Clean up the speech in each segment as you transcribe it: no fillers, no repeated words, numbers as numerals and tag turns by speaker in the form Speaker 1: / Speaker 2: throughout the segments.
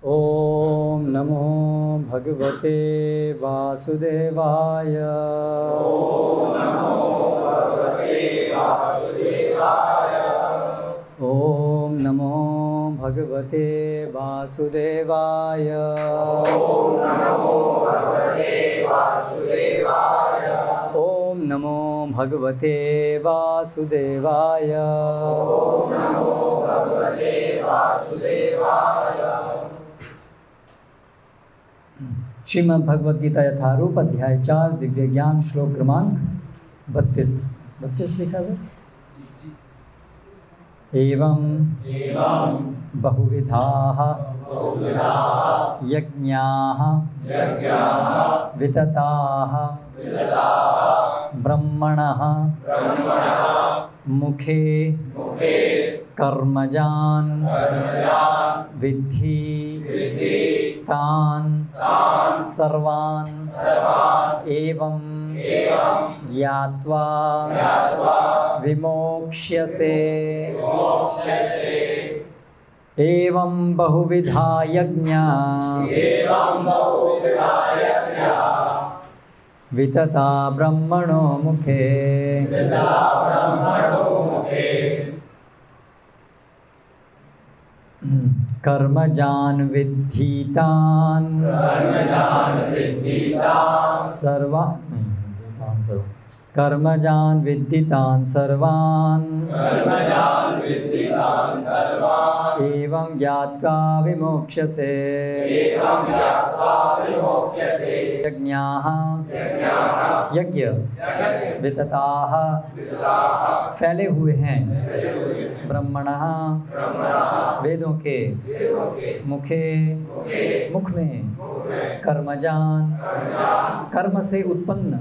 Speaker 1: ओम नमो भगवते वासुदेवाय।
Speaker 2: ओम नमो भगवते वासुदेवाय।
Speaker 1: ओम नमो भगवते वासुदेवाय।
Speaker 2: ओम नमो भगवते वासुदेवाय।
Speaker 1: ओम नमो भगवते वासुदेवाय।
Speaker 2: ओम नमो भगवते वासुदेवाय।
Speaker 1: श्रीमद् भगवद गीता यथारूप अध्याय 4 दिव्य ज्ञान श्लोक क्रमांक 32 लिखा है। एवं बहुविधाः यज्ञाः वितताः ब्रह्मणः मुखे कर्मजान् विद्धि तान् सर्वान् एवं ज्ञात्वा विमोक्ष्यसे। एवं बहुविधा यज्ञा वितता ब्रह्मणो मुखे। कर्मजान् विद्धि तान् कर्मजान् विद्धि तान् सर्वान् एवं ज्ञात्वा विमोक्ष्यसे। यज्ञाः यज्ञ वितताः फैले हुए हैं ब्रह्मणः वेदों के मुखे मुख में कर्मजान कर्म से उत्पन्न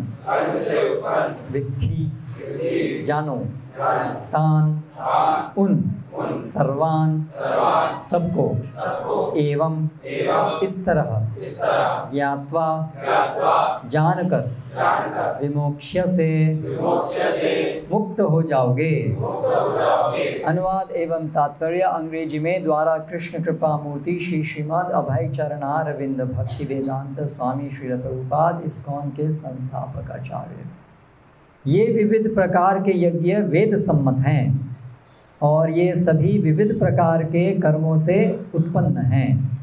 Speaker 1: विद्धि जानो तान उन सर्वान सबको एवं इस तरह ज्ञात्वा जानकर विमोक्ष्य से मुक्त हो जाओगे। अनुवाद एवं तात्पर्य अंग्रेजी में द्वारा कृष्ण कृपा मूर्ति श्री श्रीमद् अभय चरणारविंद भक्ति वेदांत स्वामी श्रील प्रभुपाद इस्कॉन के संस्थापक आचार्य। ये विविध प्रकार के यज्ञ वेद सम्मत हैं और ये सभी विविध प्रकार के कर्मों से उत्पन्न हैं।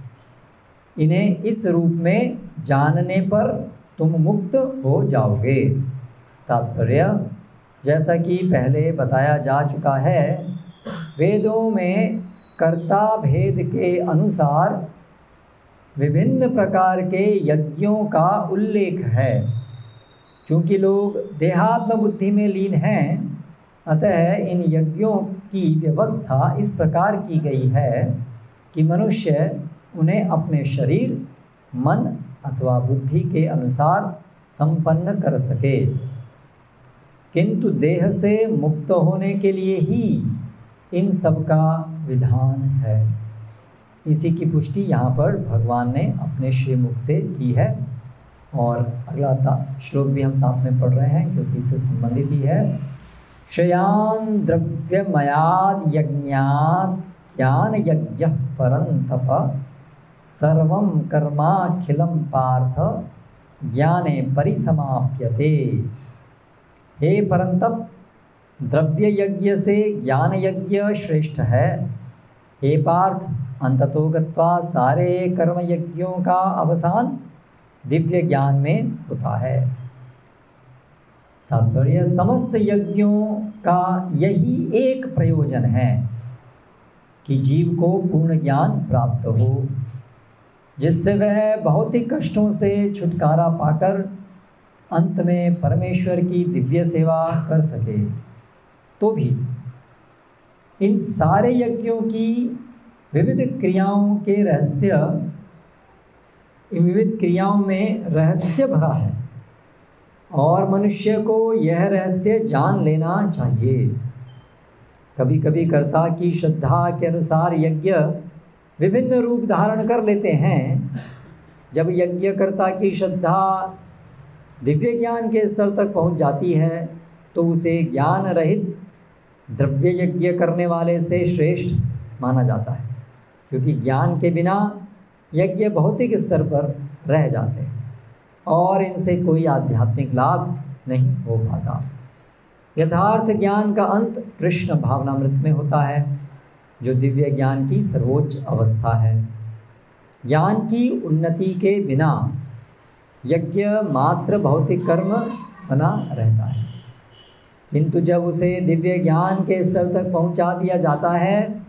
Speaker 1: इन्हें इस रूप में जानने पर तुम मुक्त हो जाओगे। तात्पर्य जैसा कि पहले बताया जा चुका है, वेदों में कर्ता भेद के अनुसार विभिन्न प्रकार के यज्ञों का उल्लेख है। चूँकि लोग देहात्म बुद्धि में लीन हैं, अतः इन यज्ञों की व्यवस्था इस प्रकार की गई है कि मनुष्य उन्हें अपने शरीर मन अथवा बुद्धि के अनुसार संपन्न कर सके। किंतु देह से मुक्त होने के लिए ही इन सब का विधान है। इसी की पुष्टि यहाँ पर भगवान ने अपने श्रीमुख से की है। और अगला श्लोक भी हम साथ में पढ़ रहे हैं क्योंकि इससे संबंधित ही है। श्रेयान् द्रव्यमयाद् यज्ञात् ज्ञान यज्ञः परन्तप सर्वं कर्माखिलं पार्थ ज्ञाने परिसमाप्यते। हे परंतप, द्रव्य यज्ञ से ज्ञान यज्ञ श्रेष्ठ है। हे पार्थ, अंततो गत्वा सारे कर्म यज्ञों का अवसान दिव्य ज्ञान में होता है। तात्पर्य समस्त यज्ञों का यही एक प्रयोजन है कि जीव को पूर्ण ज्ञान प्राप्त हो, जिससे वह भौतिक कष्टों से छुटकारा पाकर अंत में परमेश्वर की दिव्य सेवा कर सके। तो भी इन सारे यज्ञों की विविध क्रियाओं के विविध क्रियाओं में रहस्य भरा है और मनुष्य को यह रहस्य जान लेना चाहिए। कभी कभी कर्ता की श्रद्धा के अनुसार यज्ञ विभिन्न रूप धारण कर लेते हैं। जब यज्ञकर्ता की श्रद्धा दिव्य ज्ञान के स्तर तक पहुंच जाती है तो उसे ज्ञान रहित द्रव्य यज्ञ करने वाले से श्रेष्ठ माना जाता है, क्योंकि ज्ञान के बिना यज्ञ भौतिक स्तर पर रह जाते हैं और इनसे कोई आध्यात्मिक लाभ नहीं हो पाता। यथार्थ ज्ञान का अंत कृष्ण भावनामृत में होता है, जो दिव्य ज्ञान की सर्वोच्च अवस्था है। ज्ञान की उन्नति के बिना यज्ञ मात्र भौतिक कर्म बना रहता है, किंतु जब उसे दिव्य ज्ञान के स्तर तक पहुंचा दिया जाता है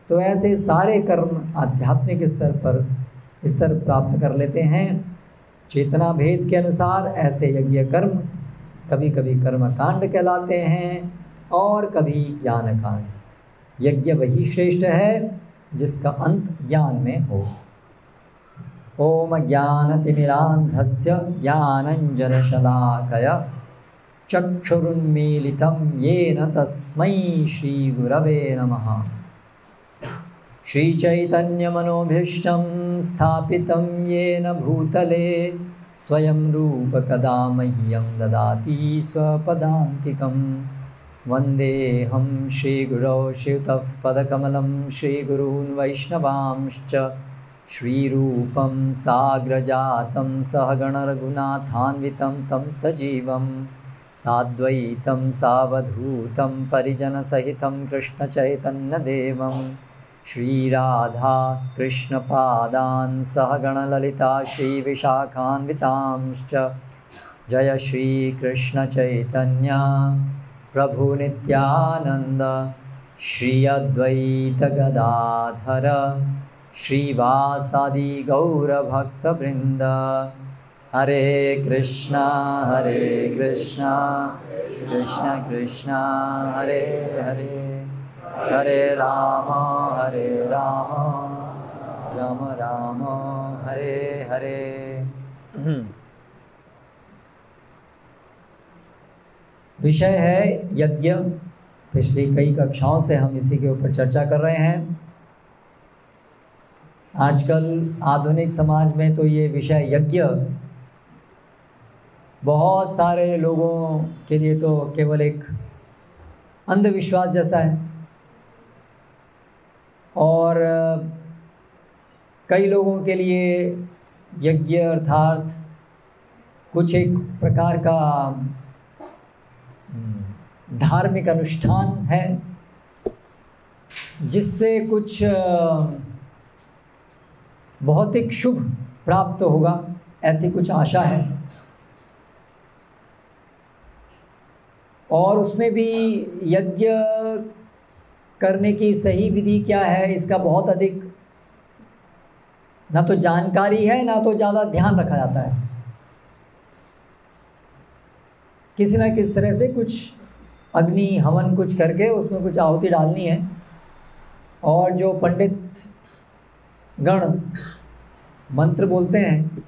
Speaker 1: तो ऐसे सारे कर्म आध्यात्मिक स्तर प्राप्त कर लेते हैं। चेतना भेद के अनुसार ऐसे यज्ञ कर्म कभी कभी कर्म कांड कहलाते हैं और कभी ज्ञान कांड। यज्ञ वही श्रेष्ठ है जिसका अंत ज्ञान में हो। ओम ज्ञानतिमिरान्धस्य ज्ञानञ्जनशलाकया चक्षुरुन्मीलितं येन तस्मै श्रीगुरवे नमः। श्रीचैतन्यमनोभीष्टं स्थापितं येन भूतले स्वयं रूप कदा मह्यं ददाति स्वपदान्तिकं। वन्देऽहं श्रीगुरौ शिवतः पदकमलं श्रीगुरून् वैष्णवांश्च श्रीरूपं साग्रजातं सहगणरघुनाथान्वितं तं सजीवं साद्वैतं सावधूतं परिजनसहितं कृष्णचैतन्यदेवं श्रीराधा कृष्णपादान् सहगणललिता श्रीविशाखान्वितांश्च। जय श्रीकृष्णचैतन्य प्रभु नित्यानन्द श्री अद्वैत गदाधर श्रीवासादि गौरभक्तवृन्द। हरे कृष्णा कृष्ण कृष्ण हरे हरे, हरे राम राम राम हरे हरे। विषय है यज्ञ। पिछली कई कक्षाओं से हम इसी के ऊपर चर्चा कर रहे हैं। आजकल आधुनिक समाज में तो ये विषय यज्ञ बहुत सारे लोगों के लिए तो केवल एक अंधविश्वास जैसा है, और कई लोगों के लिए यज्ञ अर्थात कुछ एक प्रकार का धार्मिक अनुष्ठान है जिससे कुछ भौतिक शुभ प्राप्त होगा, ऐसी कुछ आशा है। और उसमें भी यज्ञ करने की सही विधि क्या है, इसका बहुत अधिक ना तो जानकारी है, ना तो ज़्यादा ध्यान रखा जाता है। किसी न किस तरह से कुछ अग्नि हवन कुछ करके उसमें कुछ आहुति डालनी है, और जो पंडित गण मंत्र बोलते हैं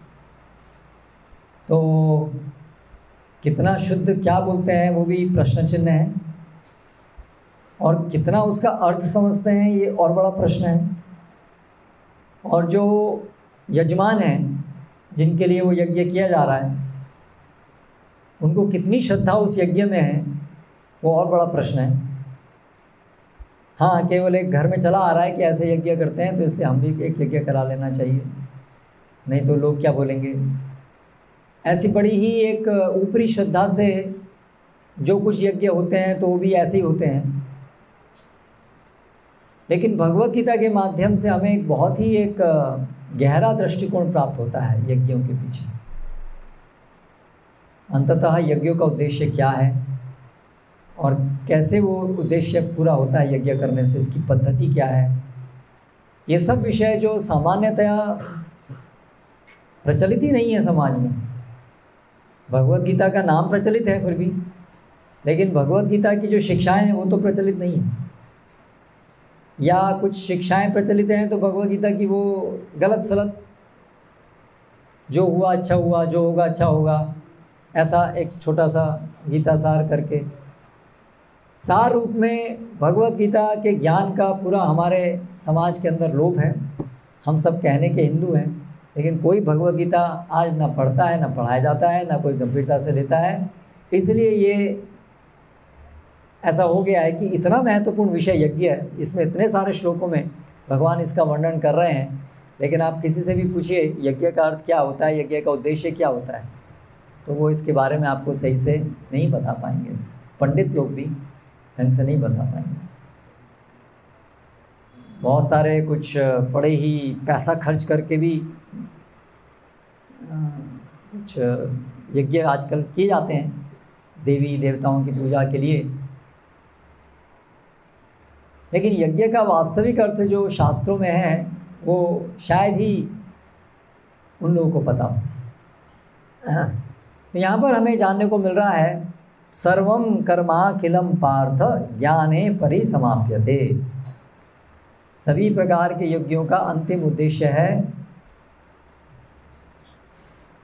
Speaker 1: तो कितना शुद्ध क्या बोलते हैं वो भी प्रश्न चिन्ह है, और कितना उसका अर्थ समझते हैं ये और बड़ा प्रश्न है। और जो यजमान हैं जिनके लिए वो यज्ञ किया जा रहा है, उनको कितनी श्रद्धा उस यज्ञ में है वो और बड़ा प्रश्न है। हाँ, केवल एक घर में चला आ रहा है कि ऐसे यज्ञ करते हैं तो इसलिए हम भी एक यज्ञ करा लेना चाहिए, नहीं तो लोग क्या बोलेंगे। ऐसी बड़ी ही एक ऊपरी श्रद्धा से जो कुछ यज्ञ होते हैं तो वो भी ऐसे ही होते हैं। लेकिन भगवत गीता के माध्यम से हमें एक बहुत ही एक गहरा दृष्टिकोण प्राप्त होता है यज्ञों के पीछे। अंततः यज्ञों का उद्देश्य क्या है और कैसे वो उद्देश्य पूरा होता है यज्ञ करने से, इसकी पद्धति क्या है, ये सब विषय जो सामान्यतया प्रचलित ही नहीं है समाज में। भगवत गीता का नाम प्रचलित है फिर भी, लेकिन भगवत गीता की जो शिक्षाएं हैं वो तो प्रचलित नहीं है, या कुछ शिक्षाएं प्रचलित हैं तो भगवत गीता की वो गलत सलत, जो हुआ अच्छा हुआ, जो होगा अच्छा होगा, ऐसा एक छोटा सा गीता सार करके। सार रूप में भगवत गीता के ज्ञान का पूरा हमारे समाज के अंदर लोप है। हम सब कहने के हिंदू हैं, लेकिन कोई भगवत गीता आज ना पढ़ता है, ना पढ़ाया जाता है, ना कोई गंभीरता से लेता है। इसलिए ये ऐसा हो गया है कि इतना महत्वपूर्ण विषय यज्ञ है, इसमें इतने सारे श्लोकों में भगवान इसका वर्णन कर रहे हैं, लेकिन आप किसी से भी पूछिए यज्ञ का अर्थ क्या होता है, यज्ञ का उद्देश्य क्या होता है, तो वो इसके बारे में आपको सही से नहीं बता पाएंगे। पंडित लोग भी ढंग से नहीं बता पाएंगे। बहुत सारे कुछ बड़े ही पैसा खर्च करके भी कुछ यज्ञ आजकल किए जाते हैं देवी देवताओं की पूजा के लिए, लेकिन यज्ञ का वास्तविक अर्थ जो शास्त्रों में है वो शायद ही उन लोगों को पता हो। तो यहाँ पर हमें जानने को मिल रहा है सर्वम कर्माखिलम पार्थ ज्ञाने परिसमाप्यते। सभी प्रकार के यज्ञों का अंतिम उद्देश्य है,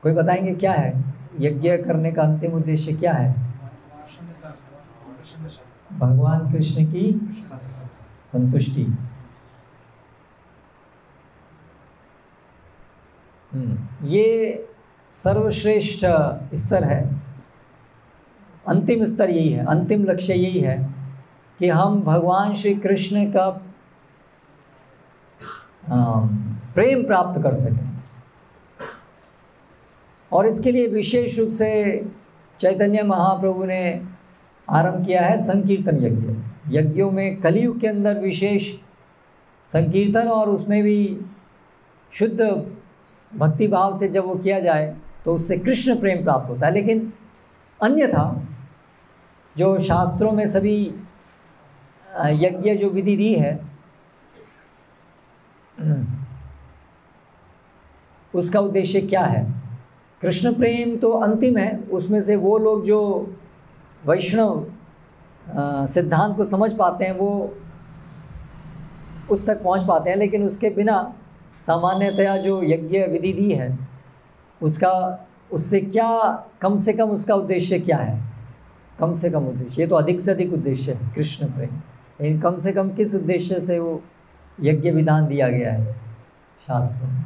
Speaker 1: कोई बताएंगे क्या है यज्ञ करने का अंतिम उद्देश्य क्या है? भगवान कृष्ण की संतुष्टि। ये सर्वश्रेष्ठ स्तर है, अंतिम स्तर यही है, अंतिम लक्ष्य यही है कि हम भगवान श्री कृष्ण का प्रेम प्राप्त कर सकें। और इसके लिए विशेष रूप से चैतन्य महाप्रभु ने आरंभ किया है संकीर्तन यज्ञ। यज्ञों में कलियुग के अंदर विशेष संकीर्तन, और उसमें भी शुद्ध भक्ति भाव से जब वो किया जाए तो उससे कृष्ण प्रेम प्राप्त होता है। लेकिन अन्यथा जो शास्त्रों में सभी यज्ञ जो विधि दी है उसका उद्देश्य क्या है? कृष्ण प्रेम तो अंतिम है, उसमें से वो लोग जो वैष्णव सिद्धांत को समझ पाते हैं वो उस तक पहुंच पाते हैं, लेकिन उसके बिना सामान्यतया जो यज्ञ विधि दी है उसका उससे क्या कम से कम उसका उद्देश्य क्या है? कम से कम उद्देश्य, ये तो अधिक से अधिक उद्देश्य है कृष्ण प्रेम, लेकिन कम से कम किस उद्देश्य से वो यज्ञ विधान दिया गया है शास्त्रों में?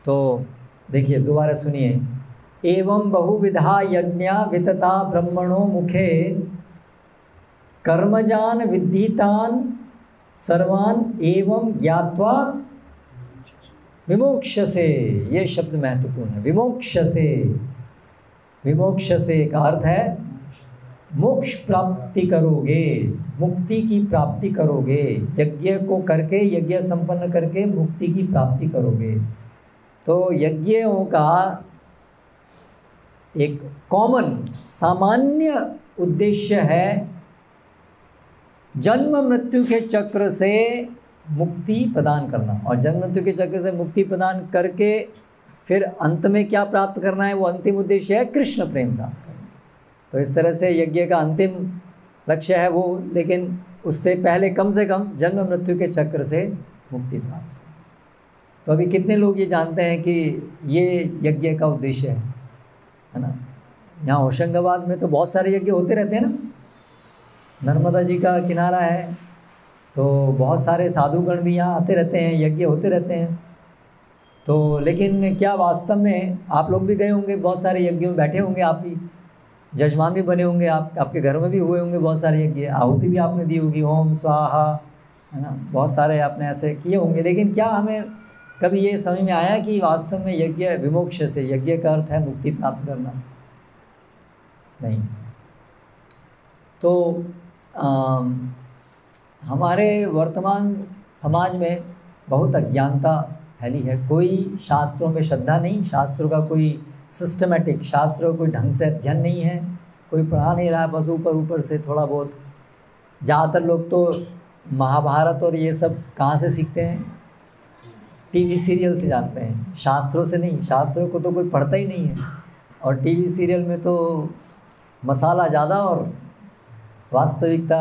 Speaker 1: तो देखिए दोबारा सुनिए, एवं बहुविधा यज्ञा वितता ब्रह्मणो मुखे कर्मजान विद्धितान सर्वान एवं ज्ञात्वा विमोक्षसे। ये शब्द महत्वपूर्ण है, विमोक्षसे। विमोक्षसे का अर्थ है मोक्ष प्राप्ति करोगे, मुक्ति की प्राप्ति करोगे। यज्ञ को करके, यज्ञ संपन्न करके मुक्ति की प्राप्ति करोगे। तो यज्ञों का एक कॉमन सामान्य उद्देश्य है जन्म मृत्यु के चक्र से मुक्ति प्रदान करना, और जन्म मृत्यु के चक्र से मुक्ति प्रदान करके फिर अंत में क्या प्राप्त करना है, वो अंतिम उद्देश्य है कृष्ण प्रेम प्राप्त करना। तो इस तरह से यज्ञ का अंतिम लक्ष्य है वो, लेकिन उससे पहले कम से कम जन्म मृत्यु के चक्र से मुक्ति प्राप्त। तो अभी कितने लोग ये जानते हैं कि ये यज्ञ का उद्देश्य है ना? यहाँ होशंगाबाद में तो बहुत सारे यज्ञ होते रहते हैं ना, नर्मदा जी का किनारा है तो बहुत सारे साधुगण भी यहाँ आते रहते हैं, यज्ञ होते रहते हैं। तो लेकिन क्या वास्तव में आप लोग भी गए होंगे, बहुत सारे यज्ञों में बैठे होंगे, आप भी जजमान भी बने होंगे, आपके घरों में भी हुए होंगे बहुत सारे यज्ञ, आहुति भी आपने दी होगी, ओम स्वाहा, है ना, बहुत सारे आपने ऐसे किए होंगे। लेकिन क्या हमें कभी ये समझ में आया कि वास्तव में यज्ञ विमोक्ष से, यज्ञ का अर्थ है मुक्ति प्राप्त करना? नहीं। तो हमारे वर्तमान समाज में बहुत अज्ञानता फैली है। कोई शास्त्रों में श्रद्धा नहीं, शास्त्रों का कोई सिस्टमेटिक, शास्त्रों का कोई ढंग से अध्ययन नहीं है, कोई पढ़ा नहीं रहा है, बस ऊपर ऊपर से थोड़ा बहुत। ज़्यादातर लोग तो महाभारत और ये सब कहाँ से सीखते हैं? टीवी सीरियल से जानते हैं, शास्त्रों से नहीं। शास्त्रों को तो कोई पढ़ता ही नहीं है, और टीवी सीरियल में तो मसाला ज़्यादा और वास्तविकता,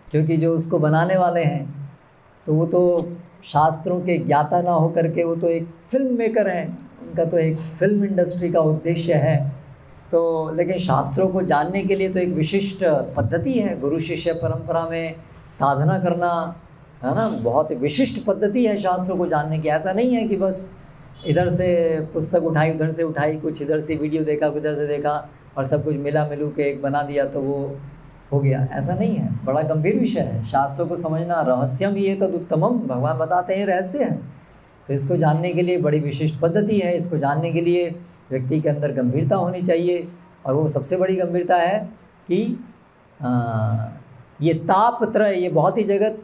Speaker 1: क्योंकि जो उसको बनाने वाले हैं तो वो तो शास्त्रों के ज्ञाता ना हो करके वो तो एक फिल्म मेकर हैं, उनका तो एक फिल्म इंडस्ट्री का उद्देश्य है। तो लेकिन शास्त्रों को जानने के लिए तो एक विशिष्ट पद्धति है, गुरु शिष्य परंपरा में साधना करना, है ना, बहुत विशिष्ट पद्धति है शास्त्रों को जानने की। ऐसा नहीं है कि बस इधर से पुस्तक उठाई, उधर से उठाई, कुछ इधर से वीडियो देखा, उधर से देखा और सब कुछ मिला मिलू के एक बना दिया तो वो हो गया, ऐसा नहीं है। बड़ा गंभीर विषय है, शास्त्रों को समझना। रहस्यम ये तद उत्तमम, भगवान बताते हैं रहस्य है। तो इसको जानने के लिए बड़ी विशिष्ट पद्धति है। इसको जानने के लिए व्यक्ति के अंदर गंभीरता होनी चाहिए, और वो सबसे बड़ी गंभीरता है कि ये तापत्रय, ये भौतिक जगत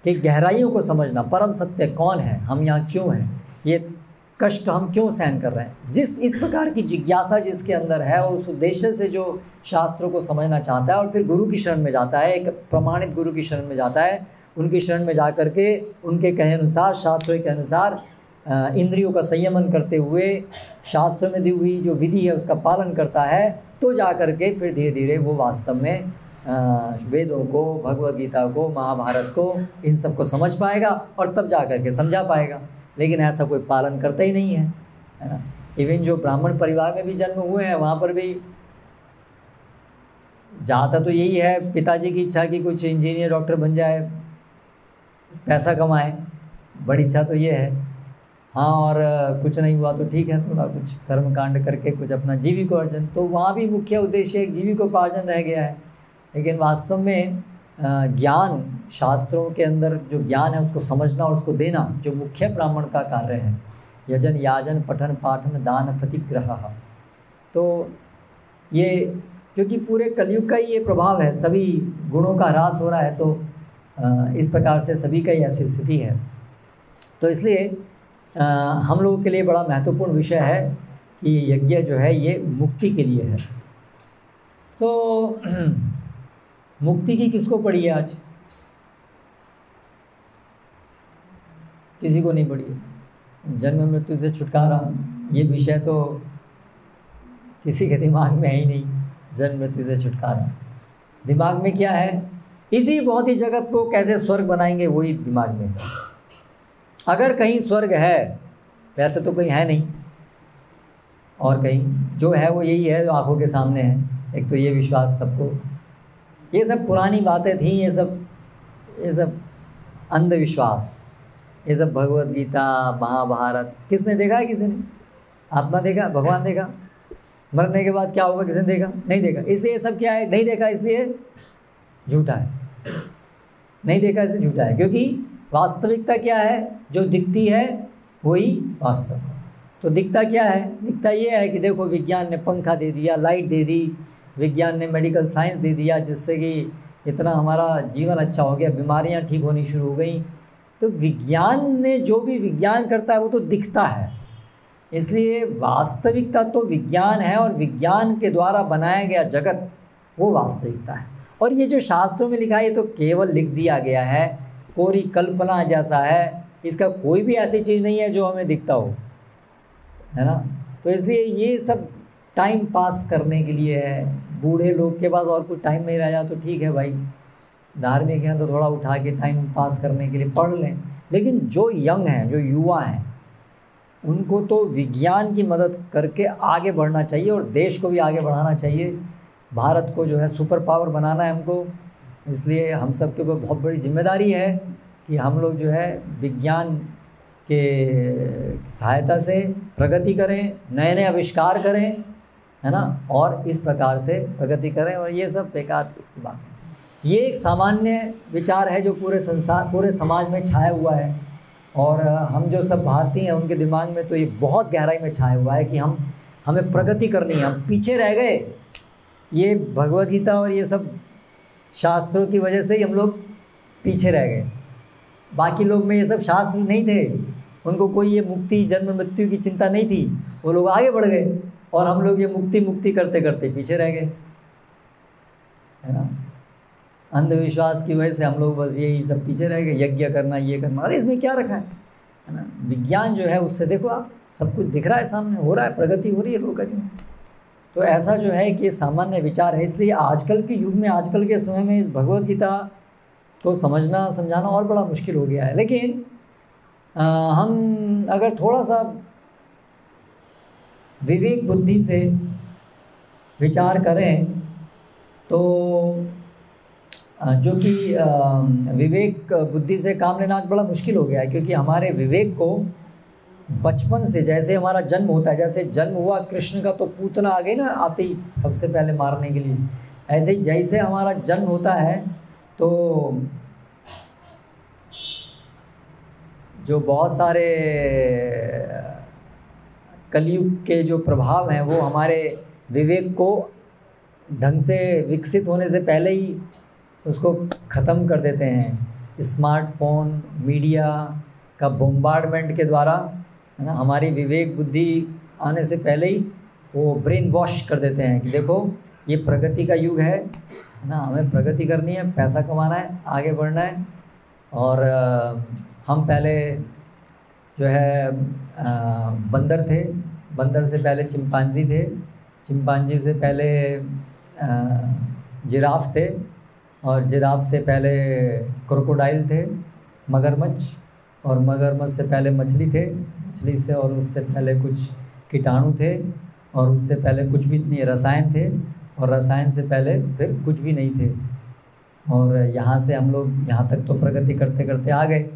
Speaker 1: की गहराइयों को समझना, परम सत्य कौन है, हम यहाँ क्यों हैं, ये कष्ट हम क्यों सहन कर रहे हैं। इस प्रकार की जिज्ञासा जिसके अंदर है, और उस उद्देश्य से जो शास्त्रों को समझना चाहता है, और फिर गुरु की शरण में जाता है, एक प्रमाणित गुरु की शरण में जाता है, उनकी शरण में जा कर के उनके कहे अनुसार, शास्त्रों के अनुसार इंद्रियों का संयमन करते हुए शास्त्रों में दी हुई जो विधि है उसका पालन करता है, तो जा कर के फिर धीरे धीरे वो वास्तव में वेदों को, भगवद गीता को, महाभारत को, इन सब को समझ पाएगा, और तब जा कर के समझा पाएगा। लेकिन ऐसा कोई पालन करता ही नहीं है ना। इवन जो ब्राह्मण परिवार में भी जन्म हुए हैं, वहाँ पर भी ज़्यादा तो यही है, पिताजी की इच्छा कि कुछ इंजीनियर डॉक्टर बन जाए, पैसा कमाए, बड़ी इच्छा तो ये है। हाँ, और कुछ नहीं हुआ तो ठीक है, थोड़ा कुछ कर्म कांड करके कुछ अपना जीविकोपार्जन, तो वहाँ भी मुख्य उद्देश्य एक जीविकोपार्जन रह गया है। लेकिन वास्तव में ज्ञान, शास्त्रों के अंदर जो ज्ञान है उसको समझना और उसको देना, जो मुख्य ब्राह्मण का कार्य है। यजन याजन पठन पाठन दान प्रतिग्रह। तो ये क्योंकि पूरे कलयुग का ही ये प्रभाव है, सभी गुणों का ह्रास हो रहा है, तो इस प्रकार से सभी का ही ऐसी स्थिति है। तो इसलिए हम लोगों के लिए बड़ा महत्वपूर्ण विषय है कि यज्ञ जो है ये मुक्ति के लिए है। तो मुक्ति की किसको पड़ी है आज? किसी को नहीं पड़ी है। जन्म मृत्यु से छुटकारा, ये विषय तो किसी के दिमाग में है ही नहीं। जन्म मृत्यु से छुटकारा, दिमाग में क्या है? इसी भौतिक जगत को कैसे स्वर्ग बनाएंगे, वही दिमाग में है। अगर कहीं स्वर्ग है, वैसे तो कहीं है नहीं, और कहीं जो है वो यही है जो आंखों के सामने है। एक तो ये विश्वास सबको, ये सब पुरानी बातें थी, ये सब अंधविश्वास, ये सब भगवद गीता, महाभारत किसने देखा है? किसी ने? आत्मा देखा? भगवान देखा? मरने के बाद क्या होगा किसी ने देखा? नहीं देखा। इसलिए ये सब क्या है? नहीं देखा, इसलिए झूठा है। नहीं देखा इसलिए झूठा है, क्योंकि वास्तविकता क्या है? जो दिखती है वही वास्तव है। तो दिखता क्या है? दिखता ये है कि देखो, विज्ञान ने पंखा दे दिया, लाइट दे दी, विज्ञान ने मेडिकल साइंस दे दिया, जिससे कि इतना हमारा जीवन अच्छा हो गया, बीमारियां ठीक होनी शुरू हो गई। तो विज्ञान ने जो भी विज्ञान करता है वो तो दिखता है, इसलिए वास्तविकता तो विज्ञान है, और विज्ञान के द्वारा बनाया गया जगत वो वास्तविकता है। और ये जो शास्त्रों में लिखा है ये तो केवल लिख दिया गया है, कोरी कल्पना जैसा है, इसका कोई भी ऐसी चीज़ नहीं है जो हमें दिखता हो, है ना। तो इसलिए ये सब टाइम पास करने के लिए है। बूढ़े लोग के पास और कुछ टाइम नहीं रह जाए तो ठीक है भाई, धार्मिक हैं तो थोड़ा उठा के टाइम पास करने के लिए पढ़ लें। लेकिन जो यंग हैं, जो युवा हैं, उनको तो विज्ञान की मदद करके आगे बढ़ना चाहिए, और देश को भी आगे बढ़ाना चाहिए। भारत को जो है सुपर पावर बनाना है हमको, इसलिए हम सब के ऊपर बहुत बड़ी जिम्मेदारी है कि हम लोग जो है विज्ञान के सहायता से प्रगति करें, नए नए आविष्कार करें, है ना, और इस प्रकार से प्रगति करें। और ये सब बेकार की बात है। ये एक सामान्य विचार है जो पूरे संसार, पूरे समाज में छाया हुआ है, और हम जो सब भारतीय हैं उनके दिमाग में तो ये बहुत गहराई में छाया हुआ है कि हमें प्रगति करनी है, हम पीछे रह गए। ये भगवद गीता और ये सब शास्त्रों की वजह से ही हम लोग पीछे रह गए। बाकी लोग में ये सब शास्त्र नहीं थे, उनको कोई ये मुक्ति, जन्म मृत्यु की चिंता नहीं थी, वो लोग आगे बढ़ गए, और हम लोग ये मुक्ति करते करते पीछे रह गए, है ना। अंधविश्वास की वजह से हम लोग बस यही सब पीछे रह गए, यज्ञ करना, ये करना, अरे इसमें क्या रखा है ना। विज्ञान जो है उससे देखो आप, सब कुछ दिख रहा है सामने, हो रहा है, प्रगति हो रही है लोगों की। तो ऐसा जो है कि सामान्य विचार है। इसलिए आजकल के युग में, आजकल के समय में इस भगवद गीता को समझना समझाना और बड़ा मुश्किल हो गया है। लेकिन हम अगर थोड़ा सा विवेक बुद्धि से विचार करें तो जो कि विवेक बुद्धि से काम लेना आज बड़ा मुश्किल हो गया है, क्योंकि हमारे विवेक को बचपन से, जैसे हमारा जन्म होता है, जैसे जन्म हुआ कृष्ण का तो पूतना आ गई ना आती सबसे पहले मारने के लिए, ऐसे ही जैसे हमारा जन्म होता है तो जो बहुत सारे कलयुग के जो प्रभाव हैं वो हमारे विवेक को ढंग से विकसित होने से पहले ही उसको ख़त्म कर देते हैं। स्मार्टफोन, मीडिया का बॉम्बार्डमेंट के द्वारा, है ना, हमारी विवेक बुद्धि आने से पहले ही वो ब्रेन वॉश कर देते हैं कि देखो ये प्रगति का युग है ना, हमें प्रगति करनी है, पैसा कमाना है, आगे बढ़ना है। और हम पहले जो है बंदर थे, बंदर से पहले चिंपांजी थे, चिंपांजी से पहले जिराफ थे, और जिराफ से पहले क्रोकोडाइल थे, मगरमच्छ, और मगरमच्छ से पहले मछली थे, मछली से और उससे पहले कुछ कीटाणु थे, और उससे पहले कुछ भी नहीं, रसायन थे, और रसायन से पहले फिर कुछ भी नहीं थे। और यहाँ से हम लोग यहाँ तक तो प्रगति करते करते आ गए,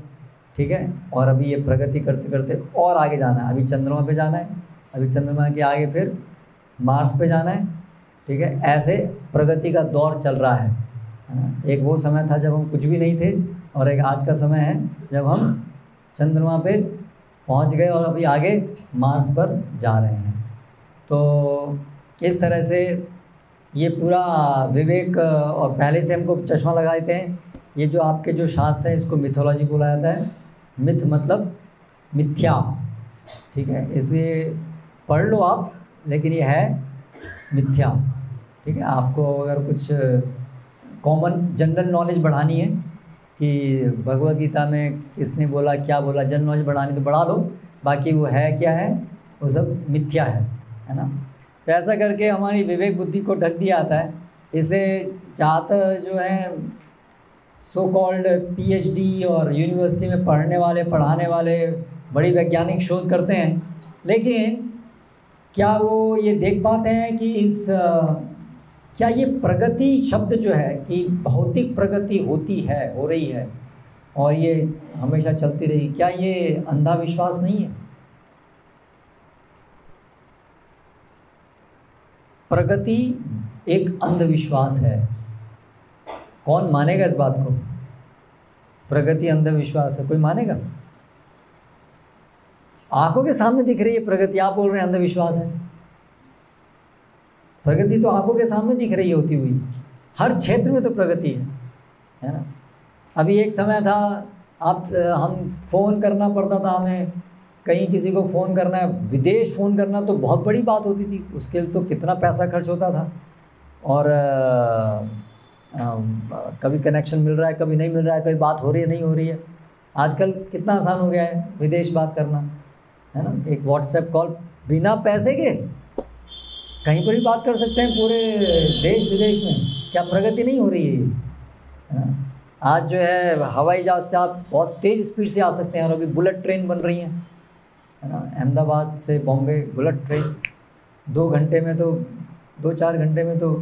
Speaker 1: ठीक है। और अभी ये प्रगति करते करते और आगे जाना है, अभी चंद्रमा पे जाना है, अभी चंद्रमा के आगे फिर मार्स पे जाना है, ठीक है। ऐसे प्रगति का दौर चल रहा है ना। एक वो समय था जब हम कुछ भी नहीं थे, और एक आज का समय है जब हम चंद्रमा पे पहुंच गए और अभी आगे मार्स पर जा रहे हैं। तो इस तरह से ये पूरा विवेक, और पहले से हमको चश्मा लगा देते हैं। ये जो आपके जो शास्त्र है इसको मिथोलॉजी बोला जाता है। मिथ मतलब मिथ्या, ठीक है, इसलिए पढ़ लो आप, लेकिन ये है मिथ्या, ठीक है। आपको अगर कुछ कॉमन जनरल नॉलेज बढ़ानी है कि भगवद गीता में किसने बोला, क्या बोला, जनरल नॉलेज बढ़ानी तो बढ़ा दो, बाकी वो है क्या है, वो सब मिथ्या है ना। तो ऐसा करके हमारी विवेक बुद्धि को ढक दिया जाता है। इसलिए ज़्यादातर जो है सो कॉल्ड पीएचडी और यूनिवर्सिटी में पढ़ने वाले, पढ़ाने वाले बड़ी वैज्ञानिक शोध करते हैं, लेकिन क्या वो ये देख पाते हैं कि क्या ये प्रगति शब्द जो है कि भौतिक प्रगति होती है, हो रही है, और ये हमेशा चलती रही, क्या ये अंधविश्वास नहीं है? प्रगति एक अंधविश्वास है। कौन मानेगा इस बात को? प्रगति अंधविश्वास है, कोई मानेगा? आंखों के सामने दिख रही है प्रगति, आप बोल रहे हैं अंधविश्वास है। प्रगति तो आंखों के सामने दिख रही होती हुई, हर क्षेत्र में तो प्रगति है ना। अभी एक समय था हम फ़ोन करना पड़ता था, हमें कहीं किसी को फ़ोन करना है, विदेश फ़ोन करना तो बहुत बड़ी बात होती थी, उसके लिए तो कितना पैसा खर्च होता था, और कभी कनेक्शन मिल रहा है, कभी नहीं मिल रहा है, कभी बात हो रही है, नहीं हो रही है। आजकल कितना आसान हो गया है विदेश बात करना, है ना। एक व्हाट्सएप कॉल बिना पैसे के कहीं पर भी बात कर सकते हैं, पूरे देश विदेश में। क्या प्रगति नहीं हो रही है ना? आज जो है हवाई जहाज़ से आप बहुत तेज़ स्पीड से आ सकते हैं, और अभी बुलेट ट्रेन बन रही हैं, है ना। अहमदाबाद से बॉम्बे बुलेट ट्रेन 2 घंटे में तो 2-4 घंटे में तो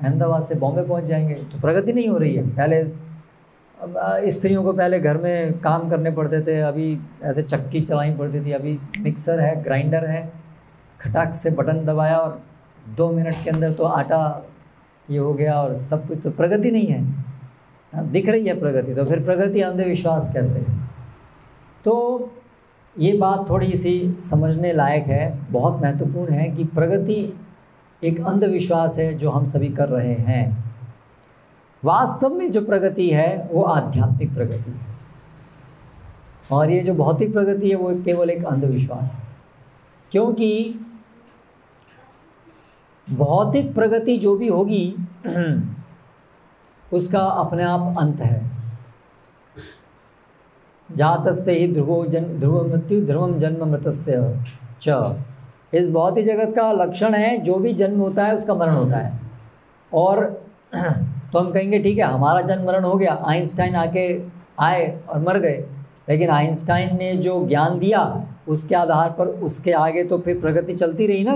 Speaker 1: अहमदाबाद से बॉम्बे पहुंच जाएंगे। तो प्रगति नहीं हो रही है। पहले स्त्रियों को पहले घर में काम करने पड़ते थे, अभी ऐसे चक्की चलानी पड़ती थी, अभी मिक्सर है, ग्राइंडर है, खटाक से बटन दबाया और 2 मिनट के अंदर तो आटा ये हो गया, और सब कुछ। तो प्रगति नहीं है, दिख रही है प्रगति, तो फिर प्रगति अंधविश्वास कैसे? तो ये बात थोड़ी सी समझने लायक है, बहुत महत्वपूर्ण है कि प्रगति एक अंधविश्वास है जो हम सभी कर रहे हैं। वास्तव में जो प्रगति है वो आध्यात्मिक प्रगति है, और ये जो भौतिक प्रगति है वो केवल एक अंधविश्वास है। क्योंकि भौतिक प्रगति जो भी होगी उसका अपने आप अंत है। जातस्य ही ध्रुव मृत्यु ध्रुवम जन्म मृतस्य च। इस भौतिक जगत का लक्षण है, जो भी जन्म होता है उसका मरण होता है। और तो हम कहेंगे ठीक है हमारा जन्म मरण हो गया, आइंस्टाइन आए और मर गए, लेकिन आइंस्टाइन ने जो ज्ञान दिया उसके आधार पर उसके आगे तो फिर प्रगति चलती रही ना,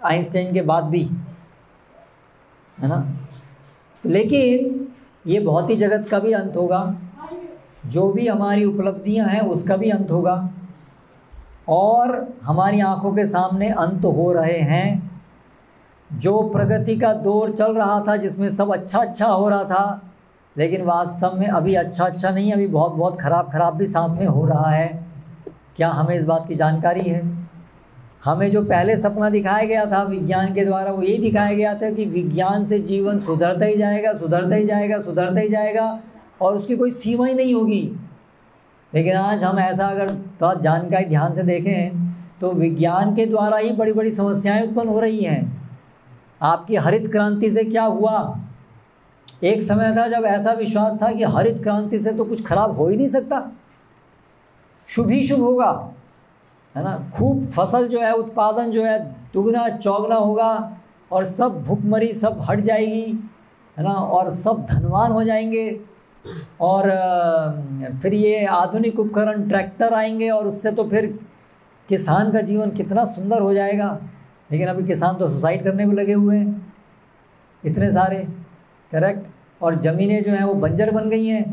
Speaker 1: आइंस्टाइन के बाद भी, है ना। लेकिन ये भौतिक जगत का भी अंत होगा, जो भी हमारी उपलब्धियां हैं उसका भी अंत होगा, और हमारी आंखों के सामने अंत हो रहे हैं। जो प्रगति का दौर चल रहा था, जिसमें सब अच्छा अच्छा हो रहा था, लेकिन वास्तव में अभी अच्छा अच्छा नहीं, अभी बहुत बहुत ख़राब ख़राब भी साथ में हो रहा है। क्या हमें इस बात की जानकारी है? हमें जो पहले सपना दिखाया गया था विज्ञान के द्वारा, वो यही दिखाया गया था कि विज्ञान से जीवन सुधरता ही जाएगा, सुधरता ही जाएगा, सुधरता ही जाएगा, और उसकी कोई सीमा ही नहीं होगी। लेकिन आज हम ऐसा अगर थोड़ा जानकारी ध्यान से देखें तो विज्ञान के द्वारा ही बड़ी बड़ी समस्याएं उत्पन्न हो रही हैं। आपकी हरित क्रांति से क्या हुआ? एक समय था जब ऐसा विश्वास था कि हरित क्रांति से तो कुछ खराब हो ही नहीं सकता, शुभ ही शुभ होगा, है ना। खूब फसल जो है, उत्पादन जो है दुगना चौगना होगा, और सब भुखमरी सब हट जाएगी, है ना, और सब धनवान हो जाएंगे, और फिर ये आधुनिक उपकरण ट्रैक्टर आएंगे, और उससे तो फिर किसान का जीवन कितना सुंदर हो जाएगा। लेकिन अभी किसान तो सुसाइड करने में लगे हुए हैं इतने सारे, करेक्ट। और ज़मीनें जो हैं वो बंजर बन गई हैं,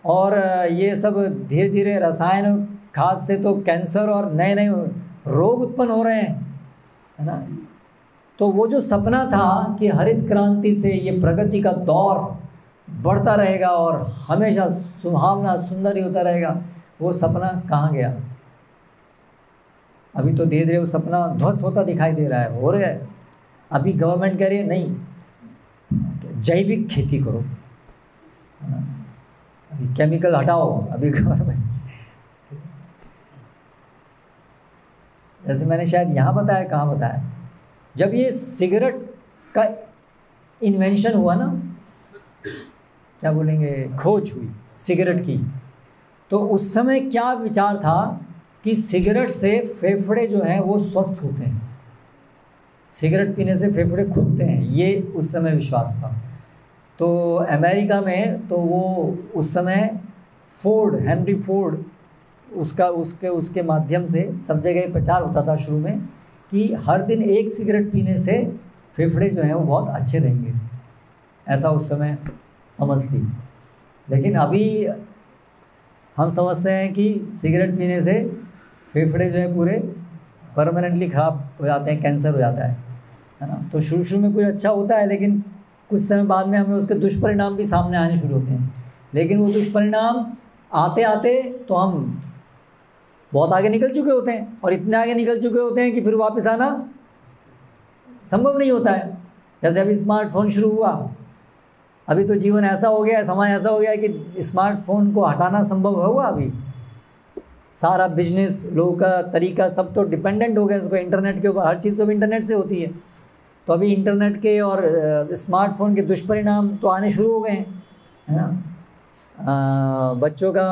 Speaker 1: और ये सब धीरे धीरे रसायन खाद से तो कैंसर और नए नए रोग उत्पन्न हो रहे हैं, है ना। तो वो जो सपना था कि हरित क्रांति से ये प्रगति का दौर बढ़ता रहेगा और हमेशा सुहावना सुंदर ही होता रहेगा, वो सपना कहाँ गया? अभी तो धीरे धीरे वो सपना ध्वस्त होता दिखाई दे रहा है, हो रहा है। अभी गवर्नमेंट कह रही है नहीं, जैविक खेती करो, अभी केमिकल हटाओ। अभी गवर्नमेंट, जैसे मैंने शायद यहाँ बताया, कहाँ बताया, जब ये सिगरेट का इन्वेंशन हुआ ना, क्या बोलेंगे, खोज हुई सिगरेट की, तो उस समय क्या विचार था कि सिगरेट से फेफड़े जो हैं वो स्वस्थ होते हैं, सिगरेट पीने से फेफड़े खुलते हैं, ये उस समय विश्वास था। तो अमेरिका में तो वो उस समय फोर्ड, हेनरी फोर्ड, उसके माध्यम से सब जगह प्रचार होता था शुरू में कि हर दिन एक सिगरेट पीने से फेफड़े जो हैं वो बहुत अच्छे रहेंगे, ऐसा उस समय समझ थी। लेकिन अभी हम समझते हैं कि सिगरेट पीने से फेफड़े जो है पूरे परमानेंटली ख़राब हो जाते हैं, कैंसर हो जाता है ना। तो शुरू में कुछ अच्छा होता है, लेकिन कुछ समय बाद में हमें उसके दुष्परिणाम भी सामने आने शुरू होते हैं। लेकिन वो दुष्परिणाम आते आते तो हम बहुत आगे निकल चुके होते हैं, और इतने आगे निकल चुके होते हैं कि फिर वापस आना संभव नहीं होता है। जैसे अभी स्मार्टफोन शुरू हुआ, अभी तो जीवन ऐसा हो गया है, समय ऐसा हो गया है कि स्मार्टफोन को हटाना संभव होगा। अभी सारा बिजनेस, लोगों का तरीका सब तो डिपेंडेंट हो गया उसको इंटरनेट के ऊपर, हर चीज़ तो भी इंटरनेट से होती है। तो अभी इंटरनेट के और स्मार्टफोन के दुष्परिणाम तो आने शुरू हो गए हैं, है ना। बच्चों का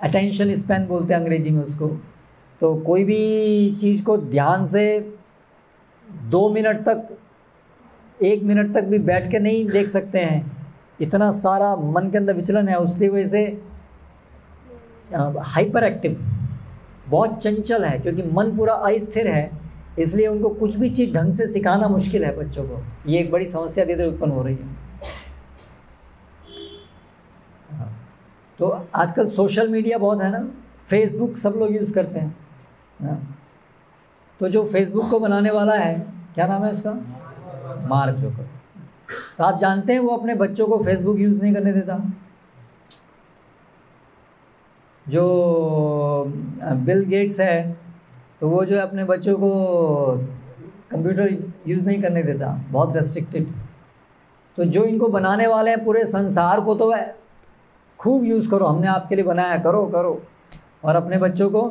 Speaker 1: अटेंशन स्पैन बोलते हैं अंग्रेजी में उसको, तो कोई भी चीज़ को ध्यान से 2 मिनट तक, 1 मिनट तक भी बैठ के नहीं देख सकते हैं, इतना सारा मन के अंदर विचलन है। उसकी वजह से हाइपर एक्टिव, बहुत चंचल है, क्योंकि मन पूरा अस्थिर है, इसलिए उनको कुछ भी चीज़ ढंग से सिखाना मुश्किल है बच्चों को। ये एक बड़ी समस्या धीरे धीरे उत्पन्न हो रही है। तो आजकल सोशल मीडिया बहुत है ना, फेसबुक सब लोग यूज़ करते हैं ना। तो जो फेसबुक को बनाने वाला है, क्या नाम है उसका, मार्क जुकरबर्ग। तो आप जानते हैं वो अपने बच्चों को फेसबुक यूज़ नहीं करने देता। जो बिल गेट्स है, तो वो जो है अपने बच्चों को कंप्यूटर यूज़ नहीं करने देता, बहुत रेस्ट्रिक्टेड। तो जो इनको बनाने वाले हैं पूरे संसार को तो खूब यूज़ करो, हमने आपके लिए बनाया, करो करो, और अपने बच्चों को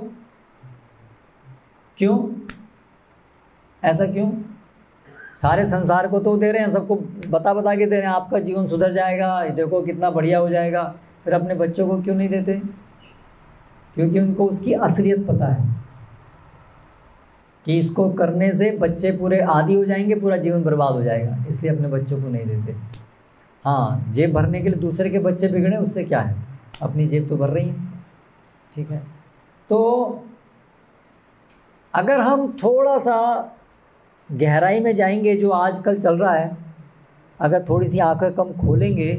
Speaker 1: क्यों, ऐसा क्यों? सारे संसार को तो दे रहे हैं, सबको बता बता के दे रहे हैं आपका जीवन सुधर जाएगा, देखो कितना बढ़िया हो जाएगा, फिर अपने बच्चों को क्यों नहीं देते? क्योंकि उनको उसकी असलियत पता है कि इसको करने से बच्चे पूरे आदी हो जाएंगे, पूरा जीवन बर्बाद हो जाएगा, इसलिए अपने बच्चों को नहीं देते। हाँ, जेब भरने के लिए दूसरे के बच्चे बिगड़े, उससे क्या है, अपनी जेब तो भर रही है, ठीक है। तो अगर हम थोड़ा सा गहराई में जाएंगे, जो आजकल चल रहा है, अगर थोड़ी सी आंखें कम खोलेंगे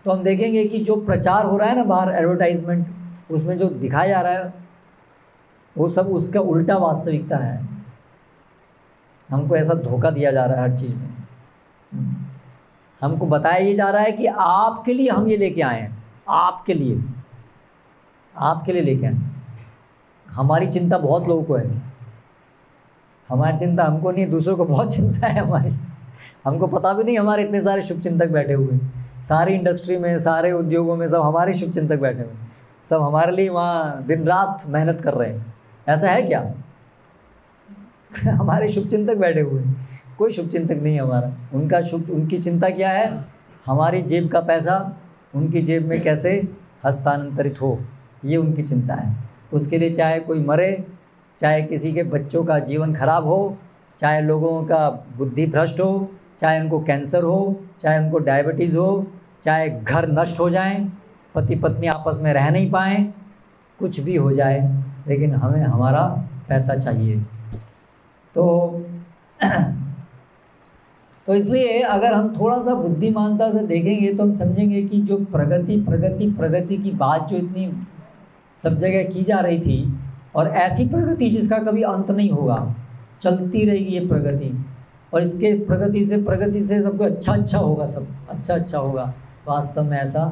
Speaker 1: तो हम देखेंगे कि जो प्रचार हो रहा है ना बाहर, एडवर्टाइजमेंट, उसमें जो दिखाया जा रहा है वो सब उसका उल्टा वास्तविकता है। हमको ऐसा धोखा दिया जा रहा है हर चीज़ में। हमको बताया ये जा रहा है कि आपके लिए हम ये लेके आए हैं, आपके लिए लेके आए। हमारी चिंता बहुत लोगों को है, हमारी चिंता हमको नहीं, दूसरों को बहुत चिंता है हमारी। हमको पता भी नहीं हमारे इतने सारे शुभचिंतक बैठे हुए हैं, सारी इंडस्ट्री में, सारे उद्योगों में सब हमारे शुभचिंतक बैठे हुए हैं, सब हमारे लिए वहाँ दिन रात मेहनत कर रहे हैं। ऐसा है क्या? हमारे शुभचिंतक बैठे हुए हैं, कोई शुभचिंतक नहीं है हमारा। उनकी चिंता क्या है? हमारी जेब का पैसा उनकी जेब में कैसे हस्तांतरित हो, ये उनकी चिंता है। उसके लिए चाहे कोई मरे, चाहे किसी के बच्चों का जीवन खराब हो, चाहे लोगों का बुद्धि भ्रष्ट हो, चाहे उनको कैंसर हो, चाहे उनको डायबिटीज़ हो, चाहे घर नष्ट हो जाएं, पति पत्नी आपस में रह नहीं पाएँ, कुछ भी हो जाए, लेकिन हमें हमारा पैसा चाहिए। तो इसलिए अगर हम थोड़ा सा बुद्धिमानता से देखेंगे तो हम समझेंगे कि जो प्रगति की बात जो इतनी सब जगह की जा रही थी, और ऐसी प्रगति जिसका कभी अंत नहीं होगा, चलती रहेगी ये प्रगति, और इसके प्रगति से सबको अच्छा होगा, सब अच्छा होगा। वास्तव में ऐसा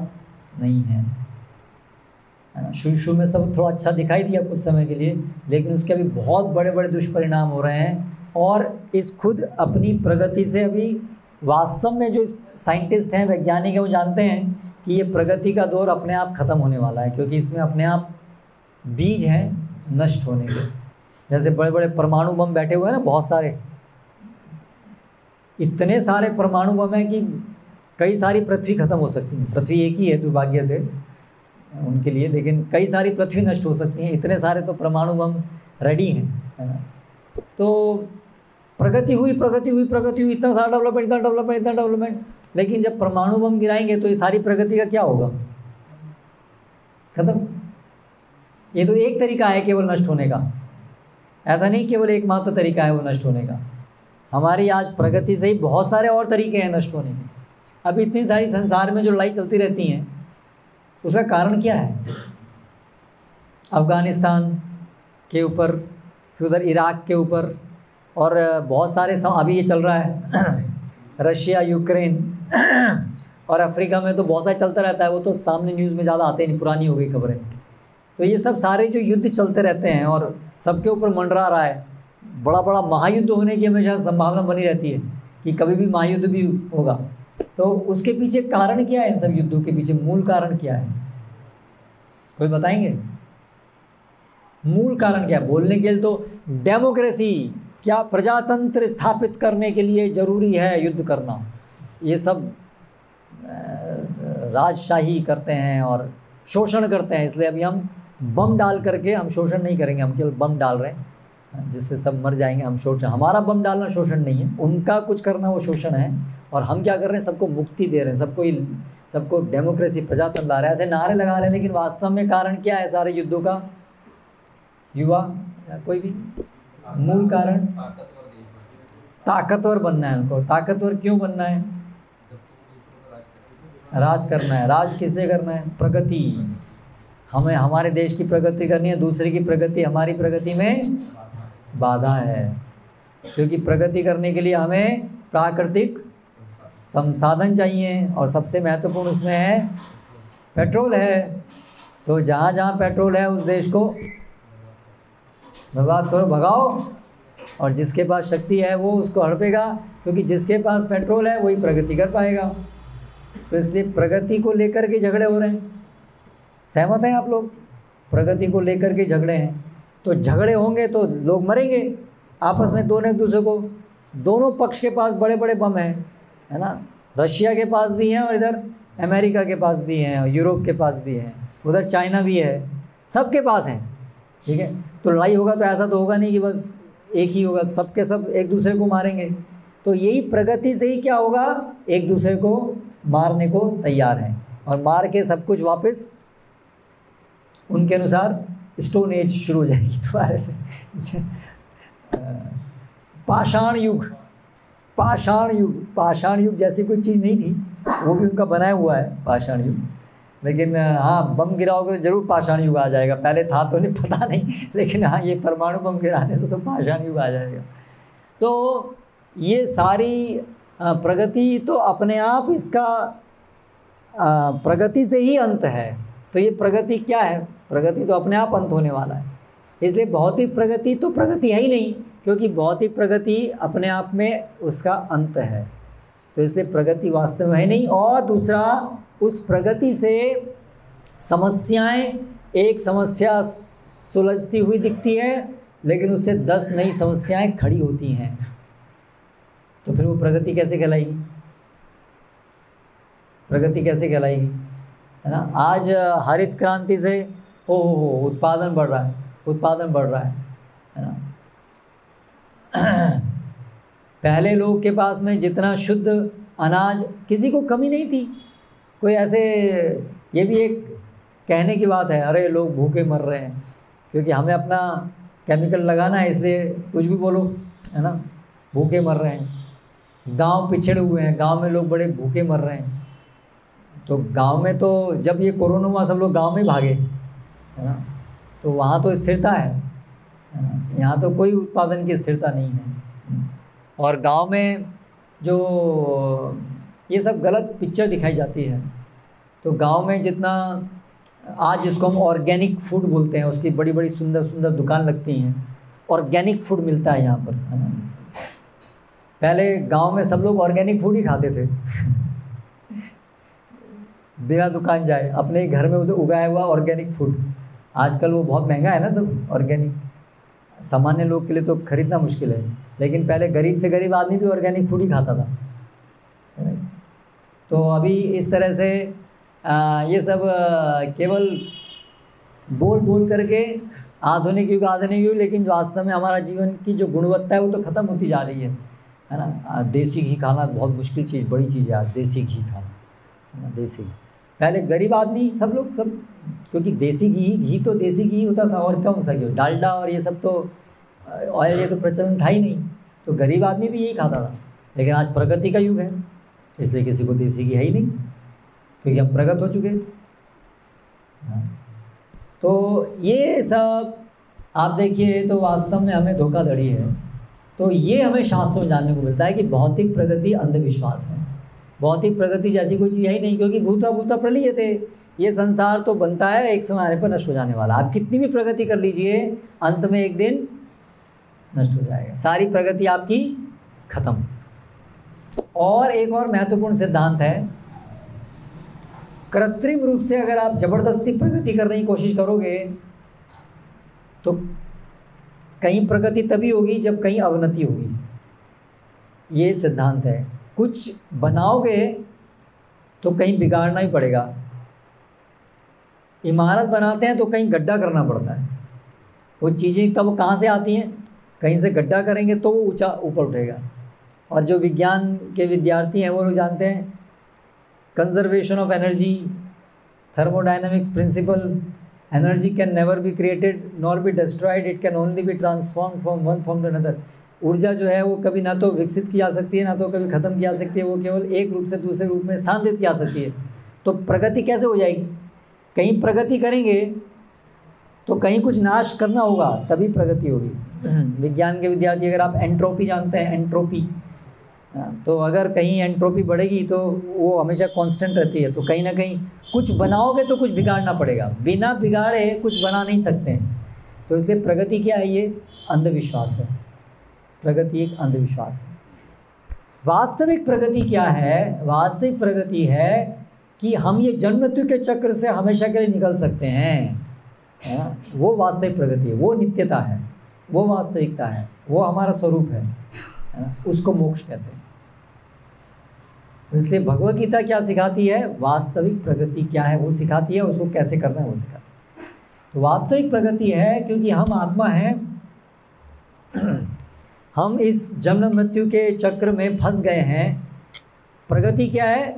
Speaker 1: नहीं है ना। शुरू में सब थोड़ा अच्छा दिखाई दिया कुछ समय के लिए, लेकिन उसके अभी बहुत बड़े बड़े दुष्परिणाम हो रहे हैं। और इस खुद अपनी प्रगति से अभी वास्तव में जो साइंटिस्ट हैं, वैज्ञानिक हैं, वो जानते हैं कि ये प्रगति का दौर अपने आप ख़त्म होने वाला है, क्योंकि इसमें अपने आप बीज हैं नष्ट होने के। जैसे बड़े बड़े परमाणु बम बैठे हुए हैं ना, बहुत सारे, इतने सारे परमाणु बम हैं कि कई सारी पृथ्वी ख़त्म हो सकती है। पृथ्वी एक ही है दुर्भाग्य से उनके लिए, लेकिन कई सारी पृथ्वी नष्ट हो सकती हैं। इतने सारे तो परमाणु बम रेडी हैं, है ना। तो प्रगति हुई, इतना सारा डेवलपमेंट, लेकिन जब परमाणु बम गिराएंगे तो ये सारी प्रगति का क्या होगा? खत्म। ये तो एक तरीका है केवल नष्ट होने का, ऐसा नहीं केवल एकमात्र तरीका है वो नष्ट होने का। हमारी आज प्रगति से ही बहुत सारे और तरीके हैं नष्ट होने के। अब इतनी सारी संसार में जो लड़ाई चलती रहती हैं, उसका कारण क्या है? अफ़गानिस्तान के ऊपर, फिर उधर इराक के ऊपर, और बहुत सारे अभी ये चल रहा है रशिया यूक्रेन, और अफ्रीका में तो बहुत सारा चलता रहता है। वो तो सामने न्यूज़ में ज़्यादा आते नहीं, पुरानी हो गई खबरें। तो ये सब सारे जो युद्ध चलते रहते हैं और सबके ऊपर मंडरा रहा है, बड़ा महायुद्ध होने की हमेशा संभावना बनी रहती है कि कभी भी महायुद्ध भी होगा। तो उसके पीछे कारण क्या है? इन सब युद्धों के पीछे मूल कारण क्या है? कोई बताएंगे? मूल कारण क्या है? बोलने के लिए तो डेमोक्रेसी, क्या प्रजातंत्र स्थापित करने के लिए ज़रूरी है युद्ध करना, ये सब राजशाही करते हैं और शोषण करते हैं। इसलिए अभी हम बम डाल करके, हम शोषण नहीं करेंगे, हम केवल बम डाल रहे हैं जिससे सब मर जाएंगे। हम शोषण, हमारा बम डालना शोषण नहीं है, उनका कुछ करना वो शोषण है। और हम क्या कर रहे हैं? सबको मुक्ति दे रहे हैं, सबको डेमोक्रेसी, प्रजातंत्र ला रहे हैं, ऐसे नारे लगा रहे हैं। लेकिन वास्तव में कारण क्या है सारे युद्धों का? युवा या कोई भी मूल कारण ताकतवर बनना है उनको। ताकतवर क्यों बनना है? राज करना है। राज किस लिए करना है? प्रगति। हमें हमारे देश की प्रगति करनी है, दूसरे की प्रगति हमारी प्रगति में बाधा है। क्योंकि प्रगति करने के लिए हमें प्राकृतिक संसाधन चाहिए, और सबसे महत्वपूर्ण उसमें है पेट्रोल है। तो जहाँ जहाँ पेट्रोल है उस देश को बर्बाद करो, भगाओ, और जिसके पास शक्ति है वो उसको हड़पेगा, क्योंकि जिसके पास पेट्रोल है वही प्रगति कर पाएगा। तो इसलिए प्रगति को लेकर के झगड़े हो रहे हैं। सहमत हैं आप लोग? प्रगति को लेकर के झगड़े हैं। तो झगड़े होंगे तो लोग मरेंगे आपस में, दोनों एक दूसरे को। दोनों पक्ष के पास बड़े बड़े बम हैं, है ना। रशिया के पास भी हैं, और इधर अमेरिका के पास भी हैं, और यूरोप के पास भी हैं, उधर चाइना भी है, सबके पास हैं। ठीक है, तो लड़ाई होगा तो ऐसा तो होगा नहीं कि बस एक ही होगा, सबके सब एक दूसरे को मारेंगे। तो यही प्रगति से ही क्या होगा? एक दूसरे को मारने को तैयार हैं, और मार के सब कुछ वापस उनके अनुसार स्टोन एज शुरू हो जाएगी दोबारा से। पाषाण युग जैसी कोई चीज़ नहीं थी, वो भी उनका बनाया हुआ है पाषाण युग। लेकिन हाँ, बम गिराओगे तो ज़रूर पाषाण युग आ जाएगा। पहले था तो नहीं, पता नहीं, लेकिन हाँ, ये परमाणु बम गिराने से तो पाषाण युग आ जाएगा। तो ये सारी प्रगति तो अपने आप इसका प्रगति से ही अंत है। तो ये प्रगति क्या है? प्रगति तो अपने आप अंत होने वाला है। इसलिए भौतिक प्रगति तो प्रगति है ही नहीं, क्योंकि भौतिक प्रगति अपने आप में उसका अंत है। तो इसलिए प्रगति वास्तव में है नहीं। और दूसरा, उस प्रगति से समस्याएं, एक समस्या सुलझती हुई दिखती है लेकिन उससे 10 नई समस्याएं खड़ी होती हैं। तो फिर वो प्रगति कैसे कहलाएगी? प्रगति कैसे कहलाएगी, है ना? आज हरित क्रांति से उत्पादन बढ़ रहा है, उत्पादन बढ़ रहा है ना? पहले लोग के पास में जितना शुद्ध अनाज, किसी को कमी नहीं थी। कोई ऐसे, ये भी एक कहने की बात है, अरे लोग भूखे मर रहे हैं, क्योंकि हमें अपना केमिकल लगाना है इसलिए कुछ भी बोलो, है ना? भूखे मर रहे हैं। गांव पिछड़े हुए हैं, गांव में लोग बड़े भूखे मर रहे हैं। तो गांव में तो जब ये कोरोना हुआ सब लोग गांव में भागे, है ना? तो वहाँ तो स्थिरता है ना? यहाँ तो कोई उत्पादन की स्थिरता नहीं है। और गांव में जो ये सब गलत पिक्चर दिखाई जाती है, तो गांव में जितना आज जिसको हम ऑर्गेनिक फूड बोलते हैं, उसकी बड़ी बड़ी सुंदर सुंदर दुकान लगती हैं, ऑर्गेनिक फूड मिलता है यहाँ पर, है ना? पहले गांव में सब लोग ऑर्गेनिक फूड ही खाते थे बिना दुकान जाए, अपने ही घर में उगाया हुआ ऑर्गेनिक फूड। आजकल वो बहुत महंगा है ना सब ऑर्गेनिक, सामान्य लोग के लिए तो खरीदना मुश्किल है, लेकिन पहले गरीब से गरीब आदमी भी ऑर्गेनिक फूड ही खाता था। तो अभी इस तरह से ये सब केवल बोल बोल करके आधुनिक युग, लेकिन वास्तव में हमारा जीवन की जो गुणवत्ता है वो तो ख़त्म होती जा रही है ना? देसी घी खाना बहुत मुश्किल चीज़, बड़ी चीज़ है आज देसी घी खाना, है ना? देसी पहले गरीब आदमी सब लोग क्योंकि देसी घी तो देसी घी होता था, और कौन सा घी, डालडा और ये सब तो ऑयल, ये तो प्रचलन था ही नहीं। तो गरीब आदमी भी यही खाता था। लेकिन आज प्रगति का युग है, इसलिए किसी को देसी घी है ही नहीं, क्योंकि हम प्रगत हो चुके। तो ये सब आप देखिए, तो वास्तव में हमें धोखाधड़ी है। तो ये हमें शास्त्रों में जानने को मिलता है कि भौतिक प्रगति अंधविश्वास है। भौतिक प्रगति जैसी कोई चीज़ है ही नहीं, क्योंकि भूता प्रलय थे। ये संसार तो बनता है, एक समय आने पर नष्ट हो जाने वाला। आप कितनी भी प्रगति कर लीजिए, अंत में एक दिन नष्ट हो जाएगा, सारी प्रगति आपकी खत्म। और एक और महत्वपूर्ण सिद्धांत है, कृत्रिम रूप से अगर आप जबरदस्ती प्रगति करने की कोशिश करोगे तो कहीं प्रगति तभी होगी जब कहीं अवनति होगी। ये सिद्धांत है। कुछ बनाओगे तो कहीं बिगाड़ना ही पड़ेगा। इमारत बनाते हैं तो कहीं गड्ढा करना पड़ता है। वो चीज़ें तब कहाँ से आती हैं? कहीं से गड्ढा करेंगे तो वो ऊंचा ऊपर उठेगा। और जो विज्ञान के विद्यार्थी हैं वो लोग जानते हैं conservation of energy, thermodynamics principle, energy can never be created nor be destroyed, it can only be transform from one form to another. ऊर्जा जो है वो कभी ना तो विकसित की जा सकती है, ना तो कभी ख़त्म की जा सकती है, वो केवल एक रूप से दूसरे रूप में स्थानांतरित की जा सकती है। तो प्रगति कैसे हो जाएगी? कहीं प्रगति करेंगे तो कहीं कुछ नाश करना होगा, तभी प्रगति होगी। विज्ञान के विद्यार्थी, अगर आप एंट्रोपी जानते हैं, एंट्रोपी, तो अगर कहीं एंट्रोपी बढ़ेगी तो वो हमेशा कांस्टेंट रहती है। तो कहीं ना कहीं कुछ बनाओगे तो कुछ बिगाड़ना पड़ेगा, बिना बिगाड़े कुछ बना नहीं सकते हैं। तो इसलिए प्रगति क्या है? ये अंधविश्वास है। प्रगति एक अंधविश्वास है। वास्तविक प्रगति क्या है? वास्तविक प्रगति है कि हम ये जन्म मृत्यु के चक्र से हमेशा के लिए निकल सकते हैं। वो वास्तविक प्रगति है, वो नित्यता है, वो वास्तविकता है, वो हमारा स्वरूप है, उसको मोक्ष कहते हैं। इसलिए भगवद गीता क्या सिखाती है? वास्तविक प्रगति क्या है वो सिखाती है, उसको कैसे करना है वो सिखाती है। तो वास्तविक प्रगति है क्योंकि हम आत्मा हैं, हम इस जन्म मृत्यु के चक्र में फंस गए हैं। प्रगति क्या है?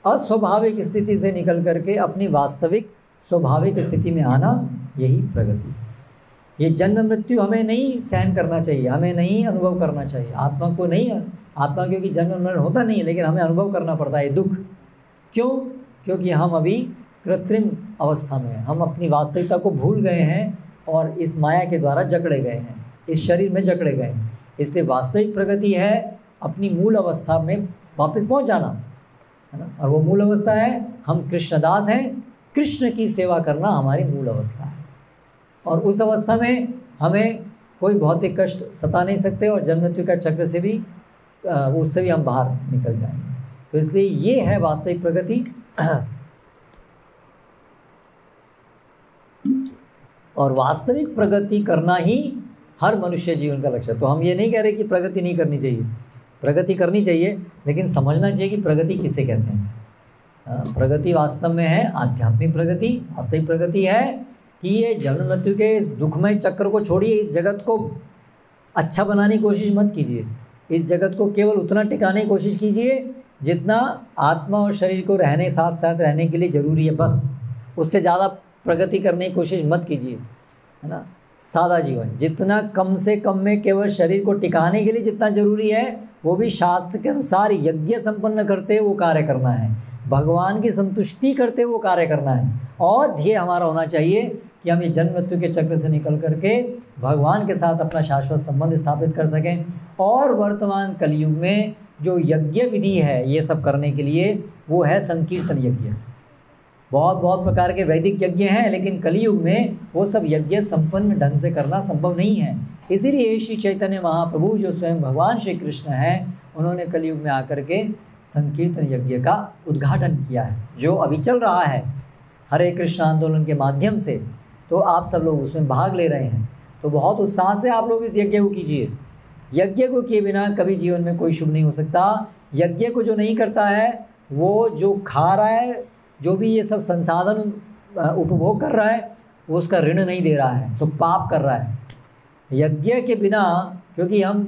Speaker 1: अस्वाभाविक स्थिति से निकल करके अपनी वास्तविक स्वाभाविक स्थिति में आना, यही प्रगति। ये जन्म मृत्यु हमें नहीं सहन करना चाहिए, हमें नहीं अनुभव करना चाहिए। आत्मा को नहीं, आत्मा क्योंकि जन्म मरण होता नहीं है, लेकिन हमें अनुभव करना पड़ता है दुख। क्यों? क्योंकि हम अभी कृत्रिम अवस्था में हैं, हम अपनी वास्तविकता को भूल गए हैं और इस माया के द्वारा जकड़े गए हैं। इस शरीर में जकड़े गए हैं। इसलिए वास्तविक प्रगति है अपनी मूल अवस्था में वापस पहुंच जाना, है ना। और वो मूल अवस्था है हम कृष्णदास हैं, कृष्ण की सेवा करना हमारी मूल अवस्था है। और उस अवस्था में हमें कोई भौतिक कष्ट सता नहीं सकते और जन्म मृत्यु का चक्र से भी उससे भी हम बाहर निकल जाएंगे। तो इसलिए ये है वास्तविक प्रगति। और वास्तविक प्रगति करना ही हर मनुष्य जीवन का लक्ष्य है। तो हम ये नहीं कह रहे कि प्रगति नहीं करनी चाहिए, प्रगति करनी चाहिए, लेकिन समझना चाहिए कि प्रगति किसे कहते हैं। प्रगति वास्तव में है आध्यात्मिक प्रगति। वास्तविक प्रगति है कि ये जन्म मृत्यु के इस दुखमय चक्र को छोड़िए, इस जगत को अच्छा बनाने की कोशिश मत कीजिए। इस जगत को केवल उतना टिकाने की कोशिश कीजिए जितना आत्मा और शरीर को रहने साथ साथ रहने के लिए ज़रूरी है, बस। उससे ज़्यादा प्रगति करने की कोशिश मत कीजिए, है ना। सादा जीवन, जितना कम से कम में केवल शरीर को टिकाने के लिए जितना ज़रूरी है, वो भी शास्त्र के अनुसार यज्ञ संपन्न करते हुए वो कार्य करना है, भगवान की संतुष्टि करते हुए वो कार्य करना है। और ध्येय हमारा होना चाहिए कि हम ये जन्म मृत्यु के चक्र से निकल करके भगवान के साथ अपना शाश्वत संबंध स्थापित कर सकें। और वर्तमान कलयुग में जो यज्ञ विधि है ये सब करने के लिए, वो है संकीर्तन यज्ञ। बहुत प्रकार के वैदिक यज्ञ हैं, लेकिन कलयुग में वो सब यज्ञ संपन्न ढंग से करना संभव नहीं है। इसीलिए श्री चैतन्य महाप्रभु जो स्वयं भगवान श्री कृष्ण हैं, उन्होंने कलयुग में आकर के संकीर्तन यज्ञ का उद्घाटन किया है, जो अभी चल रहा है हरे कृष्ण आंदोलन के माध्यम से। तो आप सब लोग उसमें भाग ले रहे हैं, तो बहुत उत्साह से आप लोग इस यज्ञ को कीजिए। यज्ञ को किए बिना कभी जीवन में कोई शुभ नहीं हो सकता। यज्ञ को जो नहीं करता है, वो जो खा रहा है, जो भी ये सब संसाधन उपभोग कर रहा है, वो उसका ऋण नहीं दे रहा है, तो पाप कर रहा है। यज्ञ के बिना, क्योंकि हम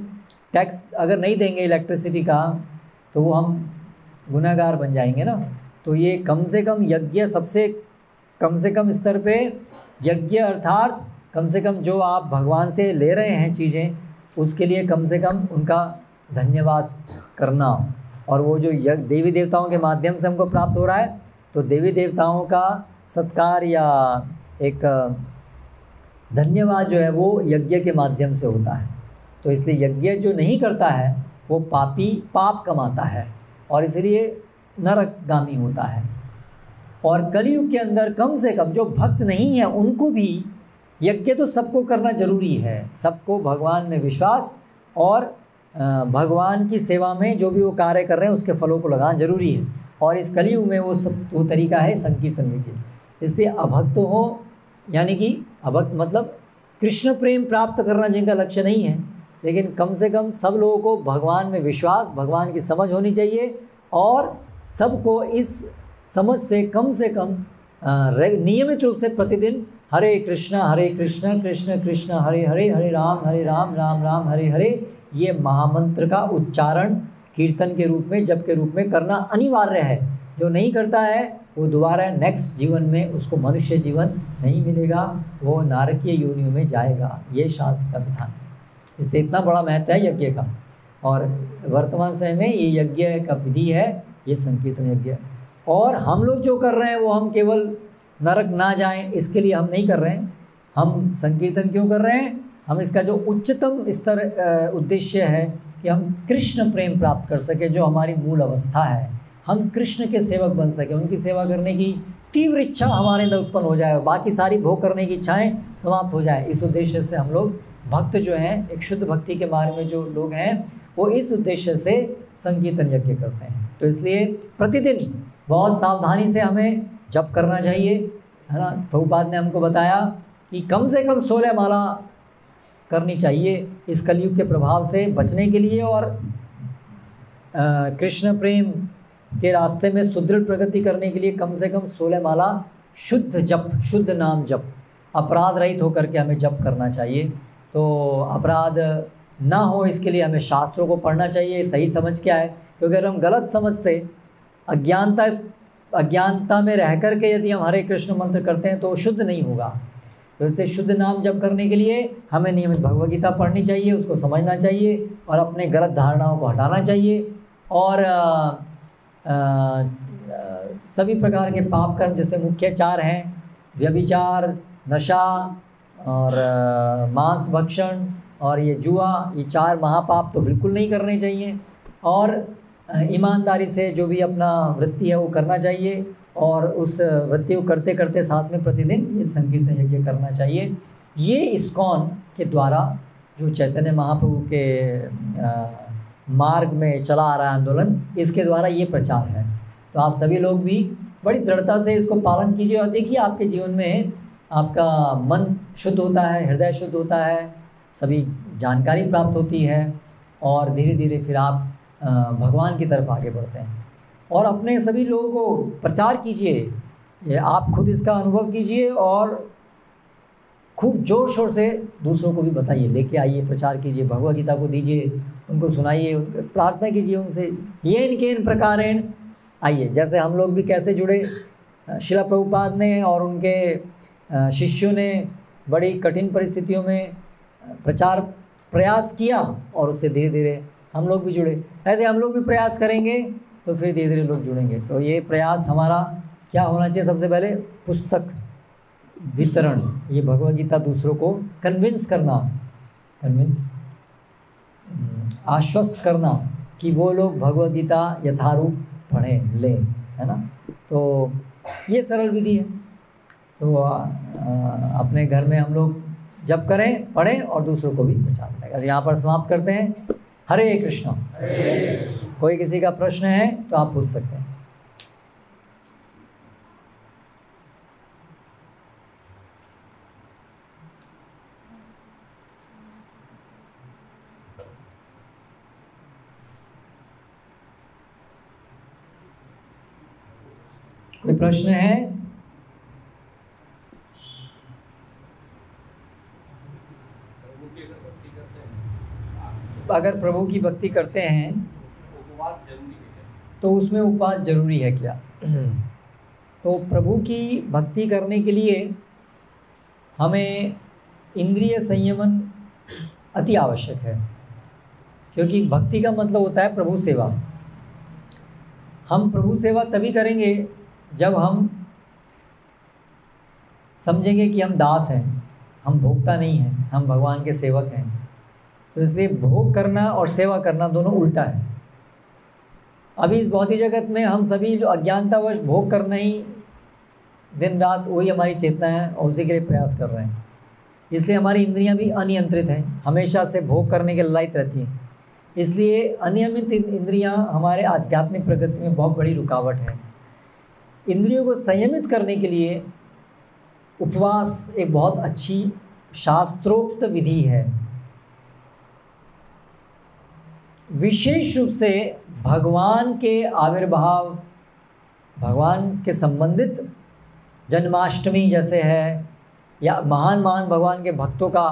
Speaker 1: टैक्स अगर नहीं देंगे इलेक्ट्रिसिटी का, तो वो हम गुनहगार बन जाएंगे ना। तो ये कम से कम यज्ञ, सबसे कम से कम स्तर पे यज्ञ, अर्थात कम से कम जो आप भगवान से ले रहे हैं चीज़ें, उसके लिए कम से कम उनका धन्यवाद करना। और वो जो देवी देवताओं के माध्यम से हमको प्राप्त हो रहा है, तो देवी देवताओं का सत्कार या एक धन्यवाद जो है वो यज्ञ के माध्यम से होता है। तो इसलिए यज्ञ जो नहीं करता है वो पापी पाप कमाता है और इसलिए नरकगामी होता है। और कलयुग के अंदर कम से कम जो भक्त नहीं है उनको भी यज्ञ तो सबको करना जरूरी है। सबको भगवान में विश्वास और भगवान की सेवा में जो भी वो कार्य कर रहे हैं उसके फलों को लगाना जरूरी है। और इस कलयुग में वो तरीका है संकीर्तन यज्ञ। इसलिए अभक्त हो, यानी कि अभक्त मतलब कृष्ण प्रेम प्राप्त करना जिनका लक्ष्य नहीं है, लेकिन कम से कम सब लोगों को भगवान में विश्वास, भगवान की समझ होनी चाहिए और सबको इस समझ से कम नियमित रूप से प्रतिदिन हरे कृष्ण कृष्ण कृष्ण हरे हरे, हरे राम राम राम हरे हरे, ये महामंत्र का उच्चारण कीर्तन के रूप में, जप के रूप में करना अनिवार्य है। जो नहीं करता है वो दोबारा नेक्स्ट जीवन में उसको मनुष्य जीवन नहीं मिलेगा, वो नारकीय योनियों में जाएगा। ये शास्त्र का विधान है। इसलिए इतना बड़ा महत्व है यज्ञ का। और वर्तमान समय में ये यज्ञ का विधि है, ये संकीर्तन यज्ञ। और हम लोग जो कर रहे हैं वो हम केवल नरक ना जाएं इसके लिए हम नहीं कर रहे हैं। हम संकीर्तन क्यों कर रहे हैं? हम इसका जो उच्चतम स्तर उद्देश्य है कि हम कृष्ण प्रेम प्राप्त कर सके, जो हमारी मूल अवस्था है। हम कृष्ण के सेवक बन सके, उनकी सेवा करने की तीव्र इच्छा हमारे अंदर उत्पन्न हो जाए, बाकी सारी भोग करने की इच्छाएं समाप्त हो जाए। इस उद्देश्य से हम लोग भक्त जो हैं, एक शुद्ध भक्ति के बारे में जो लोग हैं, वो इस उद्देश्य से संकीर्तन यज्ञ करते हैं। तो इसलिए प्रतिदिन बहुत सावधानी से हमें जप करना चाहिए, है ना। प्रभुपाद ने हमको बताया कि कम से कम 16 माला करनी चाहिए इस कलयुग के प्रभाव से बचने के लिए और कृष्ण प्रेम के रास्ते में सुदृढ़ प्रगति करने के लिए कम से कम 16 माला शुद्ध जप, शुद्ध नाम जप, अपराध रहित होकर के हमें जप करना चाहिए। तो अपराध ना हो इसके लिए हमें शास्त्रों को पढ़ना चाहिए। सही समझ क्या है, क्योंकि अगर हम गलत समझ से अज्ञानता में रह कर के यदि हम हरे कृष्ण मंत्र करते हैं तो शुद्ध नहीं होगा। तो इसलिए शुद्ध नाम जप करने के लिए हमें नियमित भगवद गीता पढ़नी चाहिए, उसको समझना चाहिए और अपने गलत धारणाओं को हटाना चाहिए। और सभी प्रकार के पाप कर्म, जैसे मुख्य 4 हैं, व्यभिचार, नशा और मांस भक्षण और ये जुआ, ये 4 महापाप तो बिल्कुल नहीं करने चाहिए। और ईमानदारी से जो भी अपना वृत्ति है वो करना चाहिए, और उस वृत्ति को करते करते साथ में प्रतिदिन ये संकीर्तन यज्ञ करना चाहिए। ये इस्कॉन के द्वारा जो चैतन्य महाप्रभु के मार्ग में चला आ रहा है आंदोलन, इसके द्वारा ये प्रचार है। तो आप सभी लोग भी बड़ी दृढ़ता से इसको पालन कीजिए, और देखिए आपके जीवन में आपका मन शुद्ध होता है, हृदय शुद्ध होता है, सभी जानकारी प्राप्त होती है, और धीरे धीरे फिर आप भगवान की तरफ आगे बढ़ते हैं। और अपने सभी लोगों को प्रचार कीजिए, ये आप खुद इसका अनुभव कीजिए, और खूब ज़ोर शोर से दूसरों को भी बताइए, लेके आइए, प्रचार कीजिए, भगवद गीता को दीजिए, उनको सुनाइए, प्रार्थना कीजिए उनसे, ये इनके इन प्रकारेण आइए। जैसे हम लोग भी कैसे जुड़े, शिला प्रभुपाद ने और उनके शिष्यों ने बड़ी कठिन परिस्थितियों में प्रचार प्रयास किया, और उससे धीरे धीरे हम लोग भी जुड़े। ऐसे हम लोग भी प्रयास करेंगे तो फिर धीरे धीरे लोग जुड़ेंगे। तो ये प्रयास हमारा क्या होना चाहिए? सबसे पहले पुस्तक वितरण, ये भगवद गीता दूसरों को कन्विंस करना, आश्वस्त करना कि वो लोग भगवद गीता यथारूप पढ़ें, लें, है ना। तो ये सरल विधि है। तो अपने घर में हम लोग जब करें, पढ़ें और दूसरों को भी प्रचार करें। यहाँ पर समाप्त करते हैं। हरे कृष्णा। कोई किसी का प्रश्न है तो आप पूछ सकते हैं। कोई प्रश्न है? अगर प्रभु की भक्ति करते हैं तो उसमें उपवास जरूरी है क्या? तो प्रभु की भक्ति करने के लिए हमें इंद्रिय संयमन अति आवश्यक है, क्योंकि भक्ति का मतलब होता है प्रभु सेवा। हम प्रभु सेवा तभी करेंगे जब हम समझेंगे कि हम दास हैं, हम भोक्ता नहीं हैं, हम भगवान के सेवक हैं। तो इसलिए भोग करना और सेवा करना दोनों उल्टा है। अभी इस भौतिक जगत में हम सभी अज्ञानतावश भोग करना ही दिन रात वही हमारी चेतना है, और उसी के लिए प्रयास कर रहे हैं। इसलिए हमारी इंद्रियां भी अनियंत्रित हैं, हमेशा से भोग करने के लायक रहती हैं। इसलिए अनियमित इंद्रियां हमारे आध्यात्मिक प्रगति में बहुत बड़ी रुकावट है। इंद्रियों को संयमित करने के लिए उपवास एक बहुत अच्छी शास्त्रोक्त विधि है। विशेष रूप से भगवान के आविर्भाव, भगवान के संबंधित जन्माष्टमी जैसे है, या महान भगवान के भक्तों का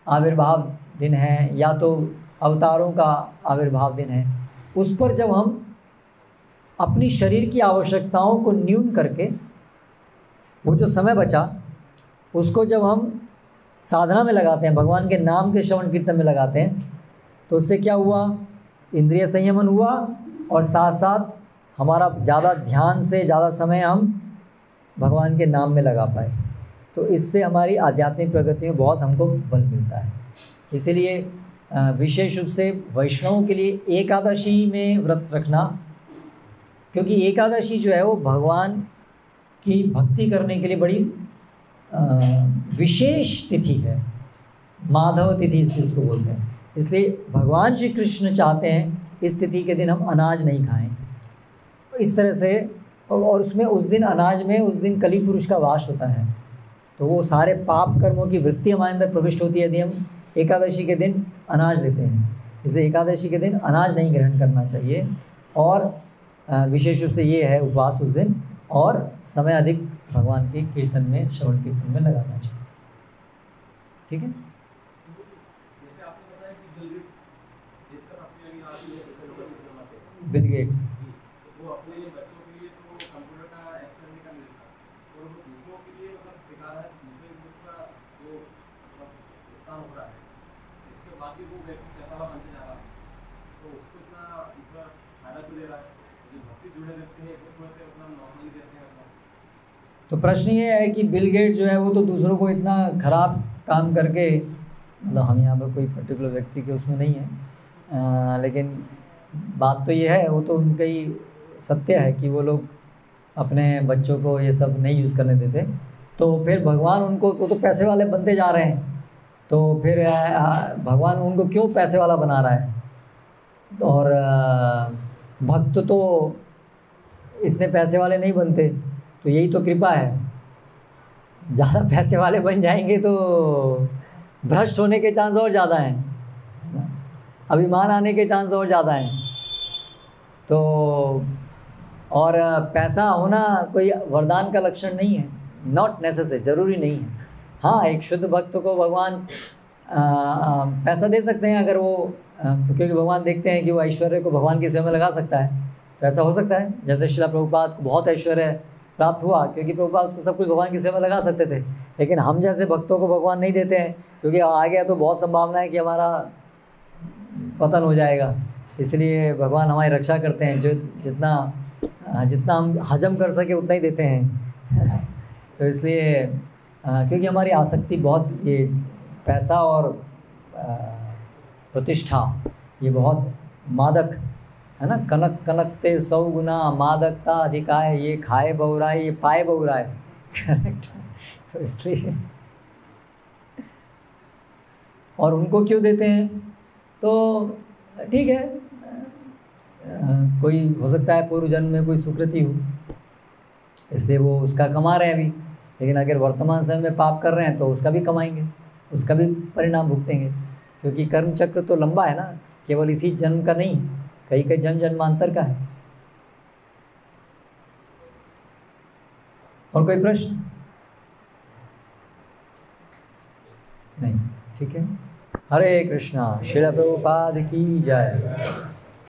Speaker 1: आविर्भाव दिन है, या तो अवतारों का आविर्भाव दिन है, उस पर जब हम अपनी शरीर की आवश्यकताओं को न्यून करके वो जो समय बचा उसको जब हम साधना में लगाते हैं, भगवान के नाम के श्रवण कीर्तन में लगाते हैं, तो उससे क्या हुआ? इंद्रिय संयमन हुआ, और साथ साथ हमारा ज़्यादा ध्यान से ज़्यादा समय हम भगवान के नाम में लगा पाए। तो इससे हमारी आध्यात्मिक प्रगति में बहुत हमको बल मिलता है। इसीलिए विशेष रूप से वैष्णवों के लिए एकादशी में व्रत रखना, क्योंकि एकादशी जो है वो भगवान की भक्ति करने के लिए बड़ी विशेष तिथि है, माधव तिथि इसलिए उसको बोलते हैं। इसलिए भगवान श्री कृष्ण चाहते हैं इस तिथि के दिन हम अनाज नहीं खाएं। इस तरह से, और उसमें उस दिन अनाज में उस दिन कली पुरुष का वास होता है, तो वो सारे पाप कर्मों की वृत्ति हमारे अंदर प्रविष्ट होती है यदि हम एकादशी के दिन अनाज लेते हैं। इसलिए एकादशी के दिन अनाज नहीं ग्रहण करना चाहिए, और विशेष रूप से ये है उपवास उस दिन, और समय अधिक भगवान के कीर्तन में, श्रवण कीर्तन में लगाना चाहिए। ठीक है। बिल गेट्स
Speaker 2: वो अपने बच्चों के लिए तो कंप्यूटर का एक्सपेरिमेंट मिलता है, और वो दूसरों के लिए मतलब सिखा रहा है, दूसरे ग्रुप का जो नुकसान हो रहा है, इसके बाद भी वो व्यक्ति कैसा बनते जा रहा है, तो उसको इतना ईश्वर फायदा क्यों दे रहा है? जो भक्ति जुड़े रहते हैं वो थोड़े से अपना नॉर्मली देते हैं अपना।
Speaker 1: तो प्रश्न ये है कि बिल गेट्स जो है वो तो दूसरों को इतना खराब काम करके मतलब हम यहाँ पर कोई पर्टिकुलर व्यक्ति के उसमें नहीं है, लेकिन बात तो ये है, वो तो उनका ही सत्य है कि वो लोग अपने बच्चों को ये सब नहीं यूज़ करने देते। तो फिर भगवान उनको, वो तो पैसे वाले बनते जा रहे हैं, तो फिर भगवान उनको क्यों पैसे वाला बना रहा है? और भक्त तो इतने पैसे वाले नहीं बनते, तो यही तो कृपा है। ज़्यादा पैसे वाले बन जाएंगे तो भ्रष्ट होने के चांस और ज़्यादा हैं, अभिमान आने के चांस और ज़्यादा हैं। तो और पैसा होना कोई वरदान का लक्षण नहीं है, नॉट नेसेसरी, ज़रूरी नहीं है। हाँ, एक शुद्ध भक्त को भगवान पैसा दे सकते हैं अगर वो, क्योंकि भगवान देखते हैं कि वो ऐश्वर्य को भगवान की सेवा में लगा सकता है, तो ऐसा हो सकता है। जैसे श्रील प्रभुपाद को बहुत ऐश्वर्य प्राप्त हुआ क्योंकि प्रभुपाद उसको सब कुछ भगवान की सेवा में लगा सकते थे, लेकिन हम जैसे भक्तों को भगवान नहीं देते हैं, क्योंकि आ गया तो बहुत संभावना है कि हमारा पतन हो जाएगा। इसलिए भगवान हमारी रक्षा करते हैं, जो जितना हम हजम कर सके उतना ही देते हैं। तो इसलिए क्योंकि हमारी आसक्ति बहुत, ये पैसा और प्रतिष्ठा ये बहुत मादक है ना। कनक कनकते 100 गुना मादकता अधिकाय, ये खाए बहुराए ये पाए बहुराए। करेक्ट। तो इसलिए, और उनको क्यों देते हैं? तो ठीक है, कोई हो सकता है पूर्व जन्म में कोई सुकृति हो, इसलिए वो उसका कमा रहे हैं अभी, लेकिन अगर वर्तमान समय में पाप कर रहे हैं तो उसका भी कमाएंगे, उसका भी परिणाम भुगतेंगे, क्योंकि कर्म चक्र तो लंबा है ना, केवल इसी जन्म का नहीं, कई कई जन्म जन्मांतर का है। और कोई प्रश्न? नहीं, ठीक है। हरे कृष्णा। श्रील प्रभुपाद की जय।